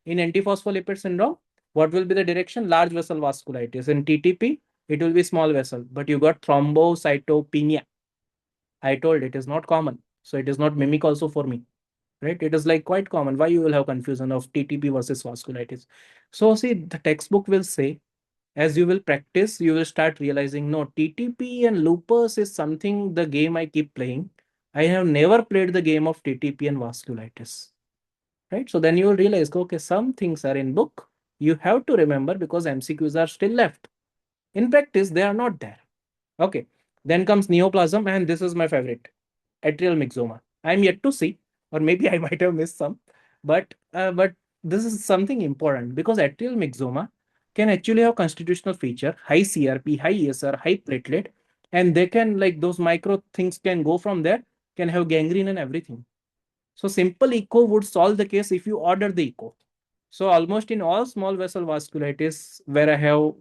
[SPEAKER 1] In antiphospholipid syndrome, what will be the direction? Large vessel vasculitis. In TTP, it will be small vessel, but you got thrombocytopenia. I told it is not common, so it is not mimic also for me, right? It is like quite common. Why you will have confusion of TTP versus vasculitis? So see, the textbook will say, as you will practice, you will start realizing, no, TTP and lupus is something, the game I keep playing. I have never played the game of TTP and vasculitis, right? So then you will realize, okay, some things are in book. You have to remember because MCQs are still left. In practice, they are not there. Okay. Then comes neoplasm, and this is my favorite, atrial myxoma. I'm yet to see, or maybe I might have missed some, but this is something important because atrial myxoma can actually have constitutional feature, high CRP, high ESR, high platelet, and they can, like, those micro things can go from there, can have gangrene and everything. So simple echo would solve the case if you order the echo. So almost in all small vessel vasculitis where I have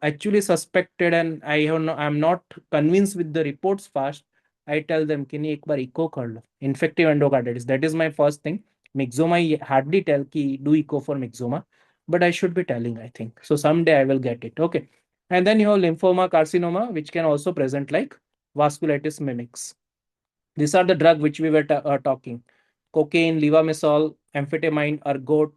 [SPEAKER 1] actually suspected and I'm not convinced with the reports fast, I tell them, can you एक बार echo कर लो? Infective endocarditis. That is my first thing. Myxoma, I hardly tell ki do echo for myxoma, but I should be telling, I think. So someday I will get it. Okay. And then you have lymphoma, carcinoma, which can also present like vasculitis mimics. These are the drug which we were talking: cocaine, levamisole, amphetamine, ergot,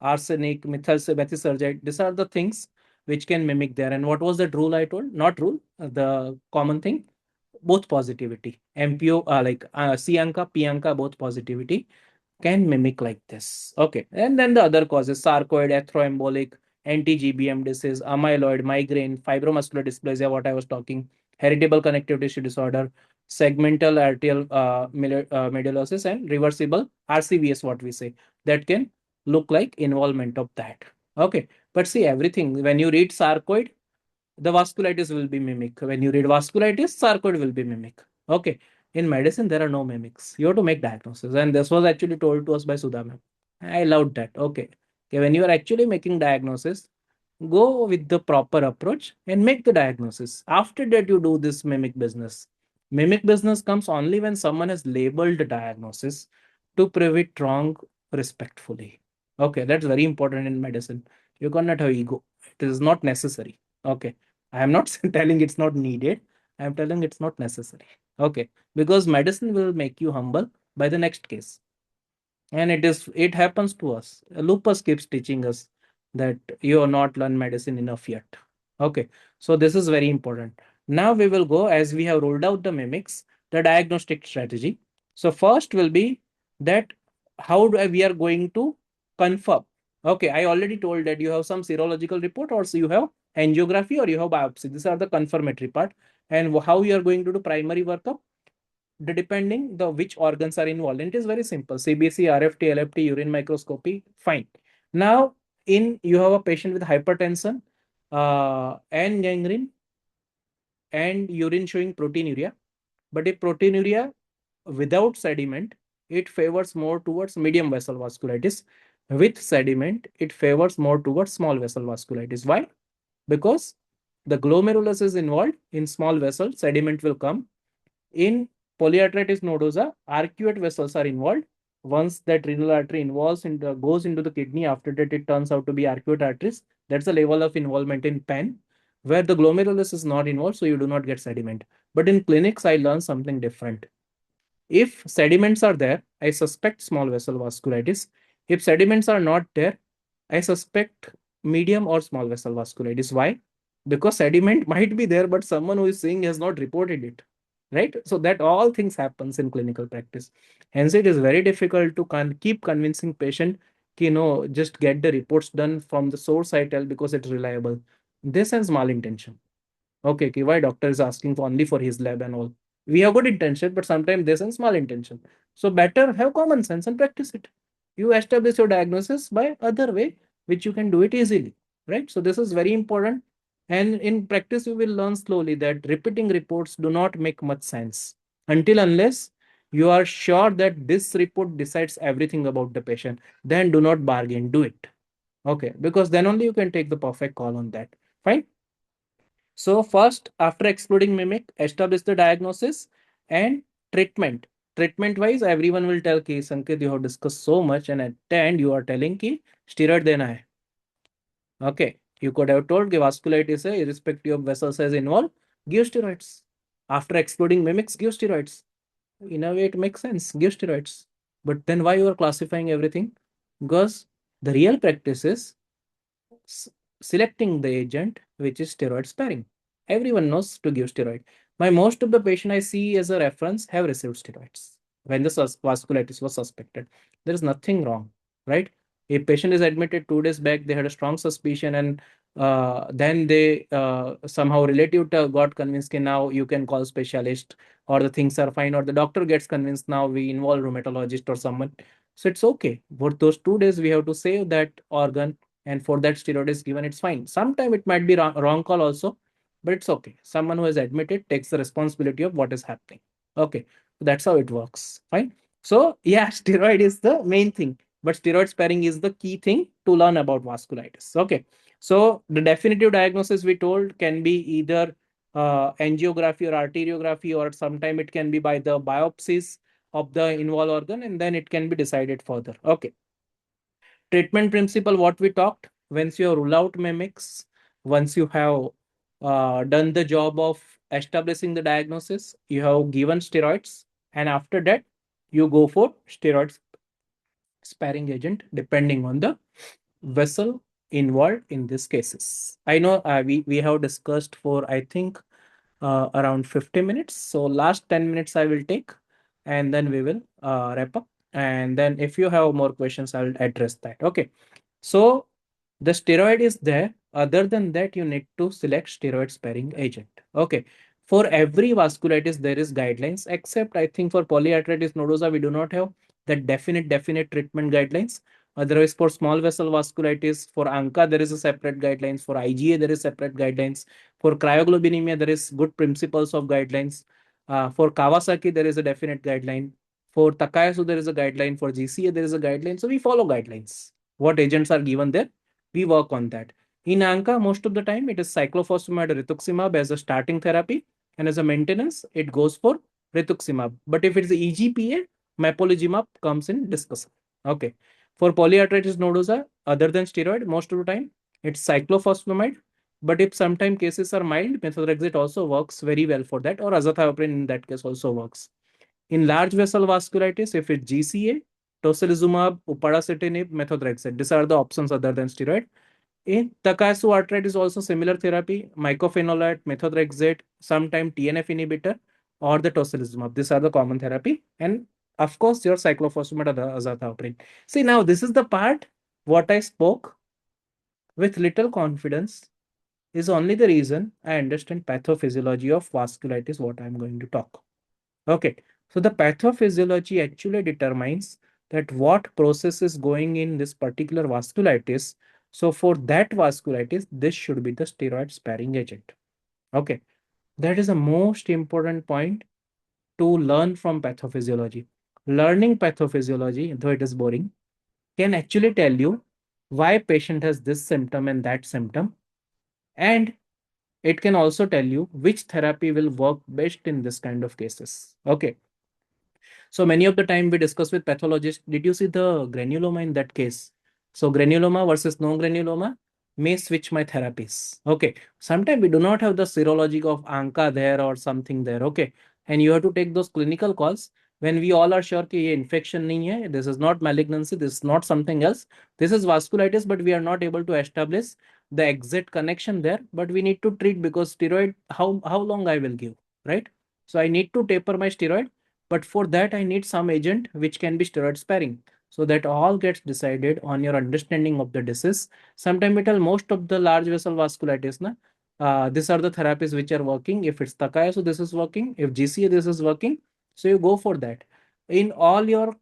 [SPEAKER 1] arsenic, methyl These are the things which can mimic there. And what was that rule I told? Not rule, the common thing. both positivity. MPO, like C Anka, P Anka, both positivity can mimic like this. Okay. And then the other causes: sarcoid, thromboembolic, anti-GBM disease, amyloid, migraine, fibromuscular dysplasia, what I was talking, heritable connective tissue disorder, segmental arterial medulosis, and reversible RCVS, what we say, that can look like involvement of that. Okay. But see, everything, when you read sarcoid, the vasculitis will be mimic. When you read vasculitis, sarcoid will be mimic. Okay. In medicine, there are no mimics. You have to make diagnosis. And this was actually told to us by Sudha ma'am. I loved that. Okay. Okay. When you are actually making diagnosis, go with the proper approach and make the diagnosis. After that, you do this mimic business. Mimic business comes only when someone has labeled the diagnosis to prove it wrong respectfully. Okay. That's very important in medicine. You cannot have ego. It is not necessary. Okay. I am not telling it's not needed. I am telling it's not necessary. Okay. Because medicine will make you humble by the next case. And it happens to us. Lupus keeps teaching us that you are not learned medicine enough yet. Okay. So this is very important. Now we will go, as we have rolled out the mimics, the diagnostic strategy. So first will be that how we are going to confirm. Okay, I already told that you have some serological report, or so you have angiography, or you have biopsy. These are the confirmatory part. And how you are going to do primary workup, the depending the which organs are involved. And it is very simple: CBC, RFT, LFT, urine microscopy. Fine. Now, in you have a patient with hypertension and gangrene and urine showing proteinuria. But if proteinuria without sediment, it favors more towards medium vessel vasculitis. With sediment, it favors more towards small vessel vasculitis. Why? Because the glomerulus is involved in small vessel, sediment will come. In polyarteritis nodosa, arcuate vessels are involved. Once that renal artery goes into the kidney, after that it turns out to be arcuate arteries. That's the level of involvement in pen, where the glomerulus is not involved, so you do not get sediment. But in clinics, I learned something different. If sediments are there, I suspect small vessel vasculitis. If sediments are not there, I suspect medium or small vessel vasculitis. Why? Because sediment might be there, but someone who is seeing has not reported it. Right? So that all things happens in clinical practice. Hence, it is very difficult to keep convincing patient, just get the reports done from the source I tell because it's reliable. This has malintention. Okay, why doctor is asking for only for his lab and all. We have good intention, but sometimes there's a small intention. So better have common sense and practice it. You establish your diagnosis by other way, which you can do it easily, right? So this is very important. And in practice, you will learn slowly that repeating reports do not make much sense until unless you are sure that this report decides everything about the patient. Then do not bargain, do it. Okay, because then only you can take the perfect call on that. Fine. So first, after excluding mimic, establish the diagnosis and treatment. Treatment wise, everyone will tell ki Sanket, you have discussed so much, and at the end you are telling ki steroid dena hai. Okay, you could have told ki vasculitis hai, irrespective of vessel size involved, give steroids. After excluding mimics, give steroids. In a way, it makes sense. Give steroids. But then why you are classifying everything? Because the real practice is selecting the agent which is steroid sparing. Everyone knows to give steroid. My most of the patient I see as a reference have received steroids when the vasculitis was suspected. There is nothing wrong, right? A patient is admitted 2 days back, they had a strong suspicion, and then they somehow relative got convinced that now you can call specialist, or the things are fine, or the doctor gets convinced now we involve rheumatologist or someone. So it's okay. For those 2 days, we have to save that organ, and for that steroid is given, it's fine. Sometimes it might be wrong call also, but it's okay. Someone who has admitted takes the responsibility of what is happening. Okay, that's how it works. Fine. So yeah, steroid is the main thing, but steroid sparing is the key thing to learn about vasculitis. Okay, so the definitive diagnosis we told can be either angiography or arteriography, or sometime it can be by the biopsies of the involved organ, and then it can be decided further. Okay. Treatment principle, what we talked: once you rule out mimics, once you have done the job of establishing the diagnosis, you have given steroids, and after that you go for steroid sparing agent depending on the vessel involved in these cases. I know we have discussed for, I think, around 50 minutes. So last 10 minutes I will take, and then we will wrap up. And then if you have more questions, I will address that. Okay. So the steroid is there. Other than that, you need to select steroid sparing agent. Okay. For every vasculitis, there is guidelines, except I think for polyarteritis nodosa, we do not have the definite treatment guidelines. Otherwise, for small vessel vasculitis, for ANCA, there is a separate guidelines. For IgA, there is separate guidelines. For cryoglobulinemia, there is good principles of guidelines. For Kawasaki, there is a definite guideline. For Takayasu, there is a guideline. For GCA, there is a guideline. So we follow guidelines. What agents are given there, we work on that. In ANCA, most of the time, it is cyclophosphamide or rituximab as a starting therapy, and as a maintenance, it goes for rituximab. But if it's EGPA, mepolizumab comes in discussion. Okay. For polyarteritis nodosa, other than steroid, most of the time, it's cyclophosphamide. But if sometimes cases are mild, methotrexate also works very well for that, or azathioprine in that case also works. In large vessel vasculitis, if it's GCA, tocilizumab, upadacitinib, methotrexate. These are the options other than steroid. In Takayasu arthritis, also similar therapy, mycophenolate, methotrexate, sometime TNF inhibitor, or the tocilizumab. These are the common therapy. And of course, your cyclophosphamide or the azathioprine. See, now this is the part what I spoke with little confidence is only the reason I understand pathophysiology of vasculitis, what I'm going to talk. Okay, so the pathophysiology actually determines that what process is going in this particular vasculitis. So for that vasculitis, this should be the steroid sparing agent. Okay, that is the most important point to learn from pathophysiology. Learning pathophysiology, though it is boring, can actually tell you why patient has this symptom and that symptom, and it can also tell you which therapy will work best in this kind of cases. Okay. So many of the time we discuss with pathologists, did you see the granuloma in that case? So granuloma versus no granuloma may switch my therapies. Okay. Sometimes we do not have the serology of ANCA there or something there. Okay. And you have to take those clinical calls when we all are sure that infection nahi hai, this is not malignancy, this is not something else. This is vasculitis, but we are not able to establish the exact connection there. But we need to treat because steroid, how long I will give, right? So I need to taper my steroid, but for that, I need some agent which can be steroid sparing. So that all gets decided on your understanding of the disease. Sometimes we tell most of the large vessel vasculitis, na, these are the therapies which are working. If it's Takayasu, this is working. If GCA, this is working. So you go for that. In all your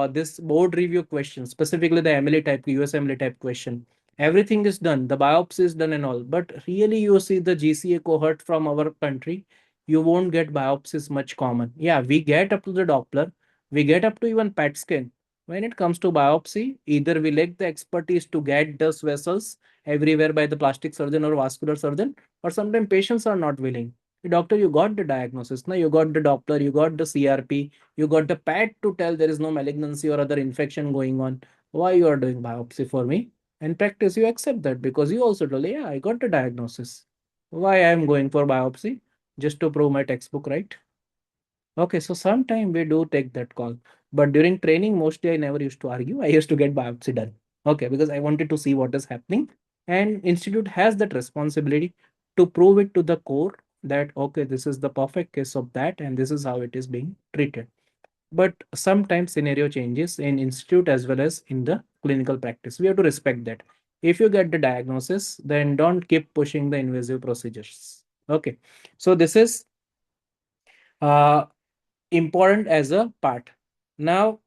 [SPEAKER 1] this board review questions, specifically the MLA type, US MLA type question, everything is done. The biopsy is done and all. But really, you see the GCA cohort from our country, you won't get biopsies much common. Yeah, we get up to the Doppler, we get up to even PET scan. When it comes to biopsy, either we lack the expertise to get those vessels everywhere by the plastic surgeon or vascular surgeon, or sometimes patients are not willing. Doctor, you got the diagnosis, now you got the Doppler, you got the CRP, you got the PET to tell there is no malignancy or other infection going on. Why you are doing biopsy for me? In practice, you accept that because you also told, yeah, I got the diagnosis. Why I am going for biopsy? Just to prove my textbook, right? Okay, so sometime we do take that call. But during training, mostly I never used to argue. I used to get biopsy done. Okay, because I wanted to see what is happening. And institute has that responsibility to prove it to the core that okay, this is the perfect case of that, and this is how it is being treated. But sometimes scenario changes in institute as well as in the clinical practice. We have to respect that. If you get the diagnosis, then don't keep pushing the invasive procedures. Okay, so this is uh, important as a part. Now,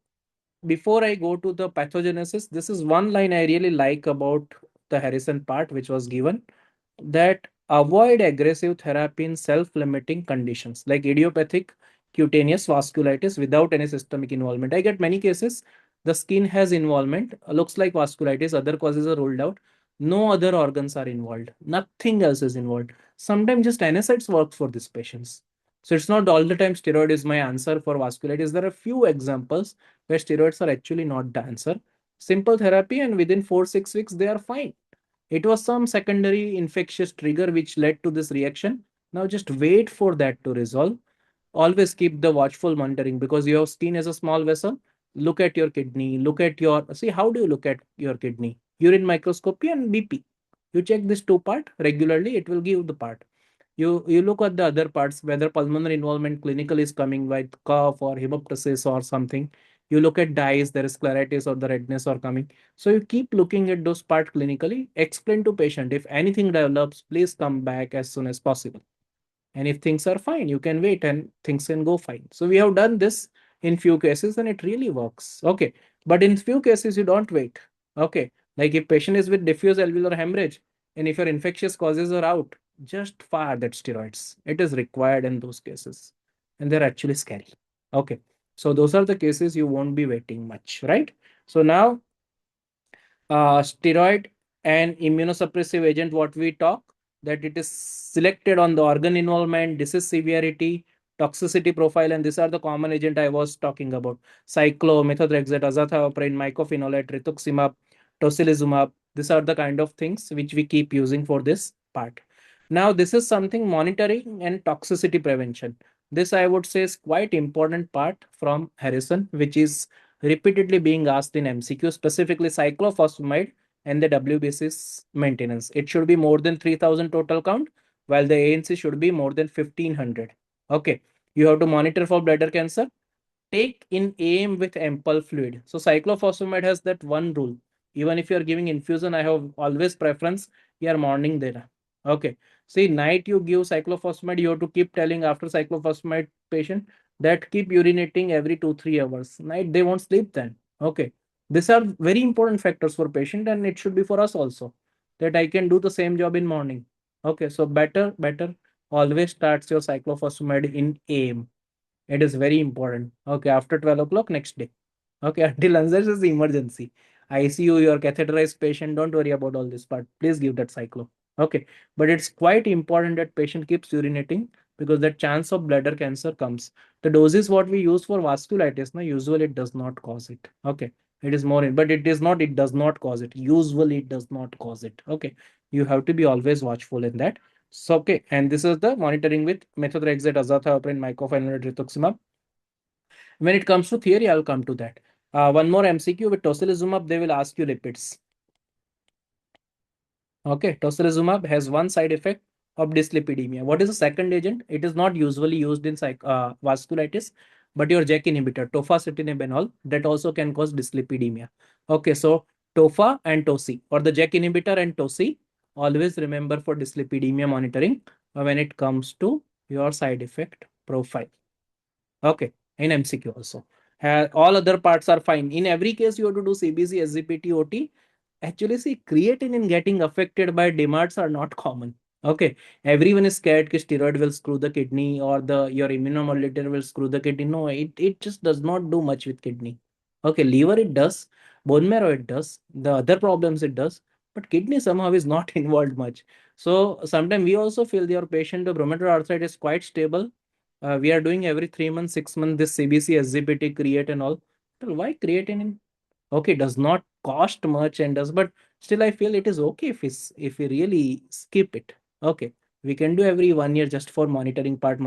[SPEAKER 1] before I go to the pathogenesis, this is one line I really like about the Harrison part, which was given that avoid aggressive therapy in self-limiting conditions like idiopathic cutaneous vasculitis without any systemic involvement. I get many cases, the skin has involvement, looks like vasculitis, other causes are ruled out, no other organs are involved, nothing else is involved. Sometimes just NSAIDs work for these patients. So it's not all the time steroid is my answer for vasculitis. There are few examples where steroids are actually not the answer. Simple therapy, and within 4-6 weeks, they are fine. It was some secondary infectious trigger which led to this reaction. Now just wait for that to resolve. Always keep the watchful monitoring because your skin is a small vessel. Look at your kidney, look at your, see, how do you look at your kidney? Urine microscopy and BP. You check this two part regularly, it will give the part. You look at the other parts, whether pulmonary involvement clinical is coming with cough or hemoptysis or something. You look at dyes, there is claritis or the redness or coming. So you keep looking at those part clinically. Explain to patient if anything develops, please come back as soon as possible. And if things are fine, you can wait and things can go fine. So we have done this in few cases and it really works. Okay. But in few cases, you don't wait. Okay. Like if patient is with diffuse alveolar hemorrhage and if your infectious causes are out, just fire that steroids. It is required in those cases. And they're actually scary. Okay. So those are the cases you won't be waiting much, right? So now steroid and immunosuppressive agent, what we talk, that it is selected on the organ involvement, disease severity, toxicity profile, and these are the common agent I was talking about: cyclo, methotrexate, azathioprine, mycophenolate, rituximab, tocilizumab. These are the kind of things which we keep using for this part. Now this is something monitoring and toxicity prevention. This I would say is quite important part from Harrison, which is repeatedly being asked in MCQ, specifically cyclophosphamide and the WBC's maintenance. It should be more than 3000 total count, while the ANC should be more than 1500. Okay, you have to monitor for bladder cancer. Take in aim with ample fluid. So cyclophosphamide has that one rule. Even if you are giving infusion, I have always preference your morning data. Okay. See, night you give cyclophosphamide, you have to keep telling after cyclophosphamide patient that keep urinating every 2-3 hours. Night they won't sleep then. Okay. These are very important factors for patient and it should be for us also. That I can do the same job in morning. Okay. So better always starts your cyclophosphamide in aim. It is very important. Okay, after 12 o'clock next day. Okay, until unless it's emergency. ICU, your catheterized patient, don't worry about all this part. Please give that cyclo. Okay, but it's quite important that patient keeps urinating because the chance of bladder cancer comes. The doses what we use for vasculitis, no, usually it does not cause it. Okay, it is more, but it is not, it does not cause it. Usually it does not cause it. Okay, you have to be always watchful in that. So, okay, and this is the monitoring with methotrexate, azathioprine, mycophenolate, rituximab. When it comes to theory, I'll come to that. One more MCQ with tocilizumab, they will ask you lipids. Okay, tocilizumab has one side effect of dyslipidemia. What is the second agent? It is not usually used in vasculitis, but your JAK inhibitor, tofacitinib and all, that also can cause dyslipidemia. Okay, so tofa and tosi, or the JAK inhibitor and tosi, always remember for dyslipidemia monitoring when it comes to your side effect profile. Okay, in MCQ also. All other parts are fine. In every case, you have to do CBC, SGPT, OT. Actually, see, creatine in getting affected by DMARDs are not common. Okay, everyone is scared that steroid will screw the kidney or the your immunomodulator will screw the kidney. No, it just does not do much with kidney. Okay, liver it does, bone marrow it does, the other problems it does, but kidney somehow is not involved much. So sometimes we also feel your patient with rheumatoid arthritis is quite stable. We are doing every 3 months, 6 months this CBC, SGPT, create and all. Well, why creatinine? Okay, does not cost much and does, but still I feel it is okay if we really skip it. Okay, we can do every 1 year just for monitoring part.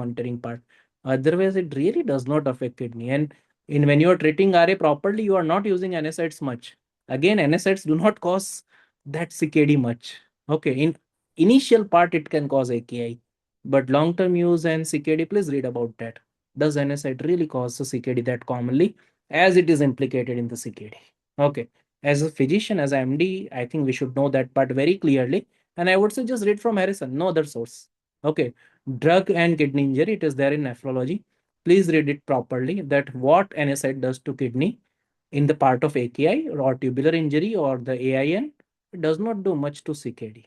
[SPEAKER 1] Otherwise, it really does not affect kidney. And in when you are treating RA properly, you are not using NSAIDs much. Again, NSAIDs do not cause that CKD much. Okay, in initial part it can cause AKI, but long-term use and CKD, please read about that. Does NSAID really cause the CKD that commonly as it is implicated in the CKD? Okay. As a physician, as a MD, I think we should know that part very clearly. And I would say just read from Harrison, no other source. Okay. Drug and kidney injury, it is there in nephrology. Please read it properly that what NSAID does to kidney in the part of AKI or tubular injury or the AIN, it does not do much to CKD.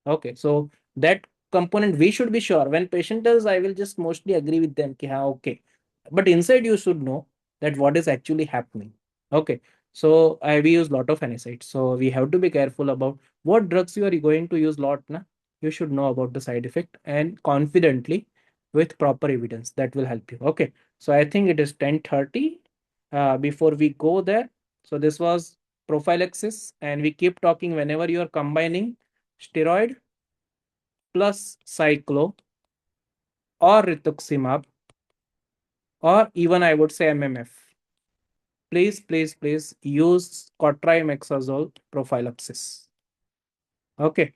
[SPEAKER 1] Okay, so that component we should be sure. When patient does, I will just mostly agree with them. Ki, हाँ, okay, but inside you should know that what is actually happening. Okay, so we use lot of NSAIDs, so we have to be careful about what drugs you are going to use lot. Na, you should know about the side effect and confidently with proper evidence that will help you. Okay, so I think it is 10:30. Before we go there, so this was prophylaxis, and we keep talking whenever you are combining steroid plus cyclo or rituximab or even I would say MMF. Please use cotrimexazole prophylaxis. Okay.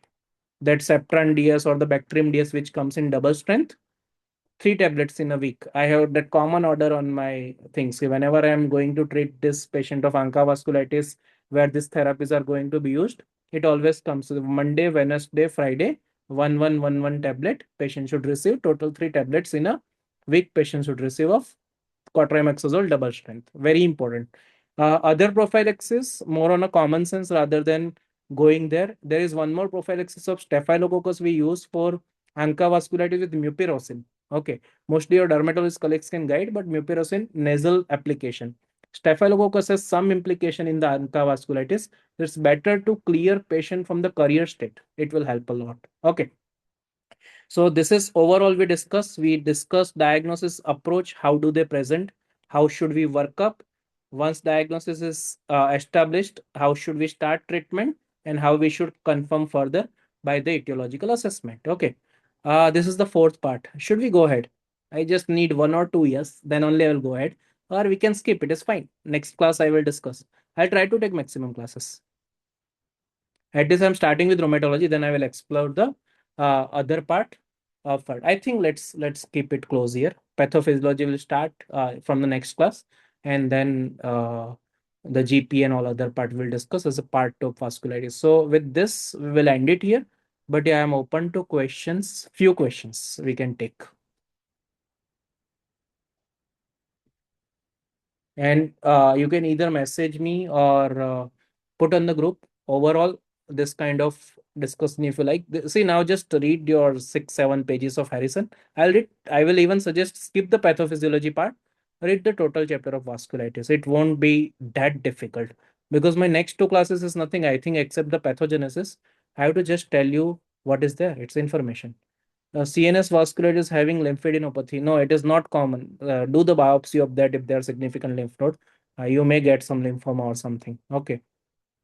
[SPEAKER 1] that Septran DS or the Bactrim DS, which comes in double strength, 3 tablets in a week. I have that common order on my things. So whenever I am going to treat this patient of ANCA vasculitis, where these therapies are going to be used, it always comes Monday, Wednesday, Friday, one tablet. Patient should receive total 3 tablets in a week. Patient should receive of quatrimexazole double strength. Very important. Other prophylaxis, more on a common sense rather than going there. There is one more prophylaxis of staphylococcus we use for ANCA vasculitis with mupirocin. Okay, mostly your dermatologist colleagues can guide, but mupirocin nasal application. Staphylococcus has some implication in the ANCA vasculitis. It's better to clear patient from the career state. It will help a lot. Okay. So this is overall we discussed diagnosis approach, how do they present, how should we work up. Once diagnosis is established, how should we start treatment, and how we should confirm further by the etiological assessment. Okay. This is the fourth part. Should we go ahead? I just need 1 or 2 years, then only I will go ahead. Or we can skip it. It's fine. Next class I will discuss. I'll try to take maximum classes. At least I'm starting with rheumatology, then I will explore the other part of it. I think let's keep it close here. Pathophysiology will start from the next class, and then the GP and all other part we'll discuss as a part of vasculitis. So with this, we will end it here. But yeah, I'm open to questions. Few questions we can take. And you can either message me or put on the group. Overall, this kind of discussion, if you like. See, now just read your 6 7 pages of Harrison. I will even suggest skip the pathophysiology part. Read the total chapter of vasculitis. It won't be that difficult, because my next 2 classes is nothing, I think, except the pathogenesis. I have to just tell you what is there. It's information. CNS vasculitis having lymphadenopathy. No, it is not common. Do the biopsy of that if there are significant lymph node. You may get some lymphoma or something. Okay.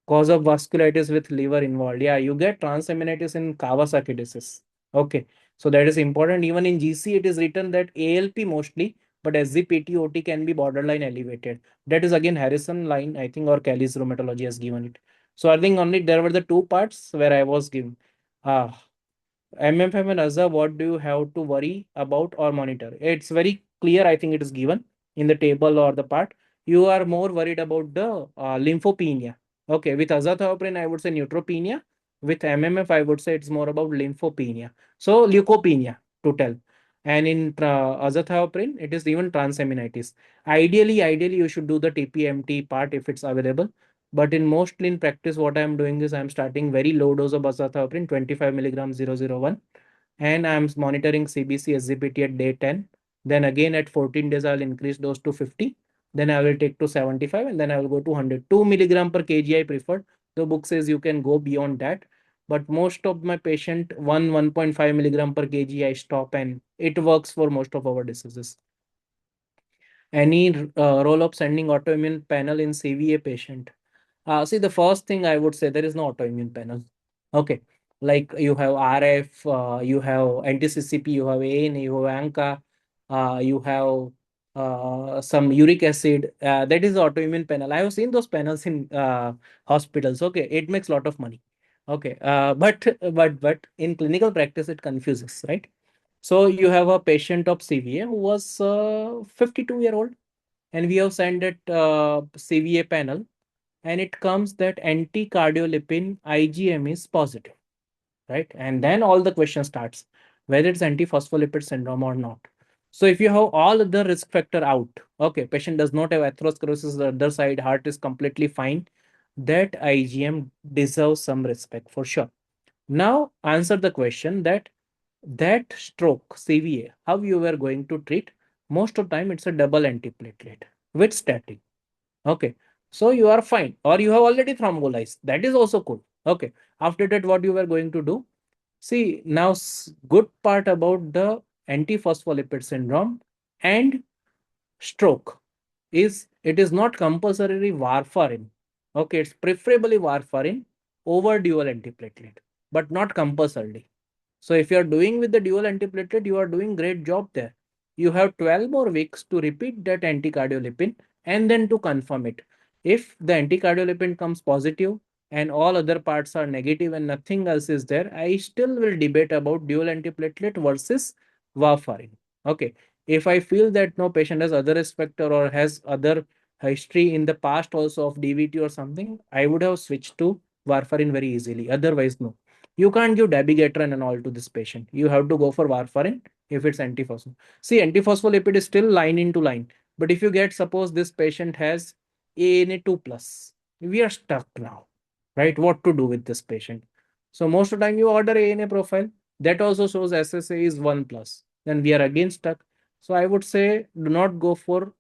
[SPEAKER 1] Cause of vasculitis with liver involved. Yeah, you get transaminitis in Kawasaki disease. Okay. So that is important. Even in GC, it is written that ALP mostly, but SGPT-OT can be borderline elevated. That is again Harrison line, I think, or Kelly's rheumatology has given it. So I think only there were the 2 parts where I was given. Ah, MFM and AZA, what do you have to worry about or monitor? It's very clear. I think it is given in the table or the part. You are more worried about the lymphopenia. Okay, with azathioprine, I would say neutropenia. With MMF, I would say it's more about lymphopenia. So leukopenia to tell. And in azathioprine, it is even transaminitis. Ideally, you should do the TPMT part if it's available. But in mostly in practice, what I'm doing is I'm starting very low dose of azathioprine, 25 milligrams 001, and I'm monitoring CBC SGPT at day 10. Then again at 14 days, I'll increase dose to 50. Then I will take to 75, and then I will go to 100. 2 milligram per kg I preferred. The book says you can go beyond that. But most of my patient, 1.5 milligram per kg, I stop, and it works for most of our diseases. Any role of sending autoimmune panel in CVA patient? See, the first thing I would say, there is no autoimmune panel. Okay. Like you have RF, you have anti-CCP, you have AN, you have ANCA, you have some uric acid. That is the autoimmune panel. I have seen those panels in hospitals. Okay. It makes a lot of money. Okay. But in clinical practice, it confuses, right? So you have a patient of CVA who was 52-year-old, and we have sent that CVA panel, and it comes that anti-cardiolipin IgM is positive, right? And then all the question starts, whether it's antiphospholipid syndrome or not. So if you have all the risk factor out, okay, patient does not have atherosclerosis, the other side, heart is completely fine, that IgM deserves some respect for sure. Now answer the question that stroke CVA, how you were going to treat. Most of the time it's a double antiplatelet with statin. Okay. So you are fine, or you have already thrombolized. That is also cool. Okay. After that, what you were going to do? See, now good part about the antiphospholipid syndrome and stroke is it is not compulsory warfarin. Okay, it's preferably warfarin over dual antiplatelet, but not compulsorily. So if you are doing with the dual antiplatelet, you are doing great job there. You have 12 more weeks to repeat that anticardiolipin and then to confirm it. If the anticardiolipin comes positive and all other parts are negative and nothing else is there, I still will debate about dual antiplatelet versus warfarin. Okay. If I feel that no patient has other risk factor or has other history in the past also of DVT or something, I would have switched to warfarin very easily. Otherwise, no. You can't give dabigatran and all to this patient. You have to go for warfarin if it's antiphospholipid. See, antiphospholipid is still line into line. But if you get, suppose this patient has ANA 2 plus, we are stuck now, right? What to do with this patient? So most of the time you order ANA profile that also shows SSA is 1 plus. Then we are again stuck. So I would say do not go for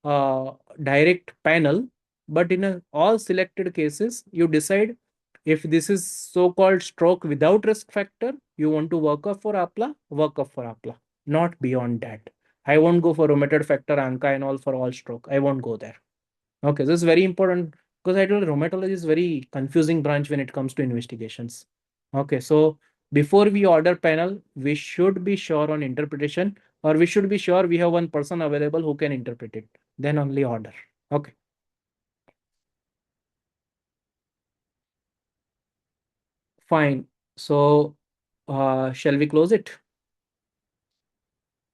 [SPEAKER 1] uh, direct panel, but in all selected cases, you decide if this is so-called stroke without risk factor, you want to work up for APLA, work up for APLA, not beyond that. I won't go for rheumatoid factor, ANCA and all for all stroke. I won't go there. Okay, this is very important because I told rheumatology is very confusing branch when it comes to investigations. Okay, so before we order panel, we should be sure on interpretation, or we should be sure we have one person available who can interpret it. Then only order. Okay, fine. So shall we close it?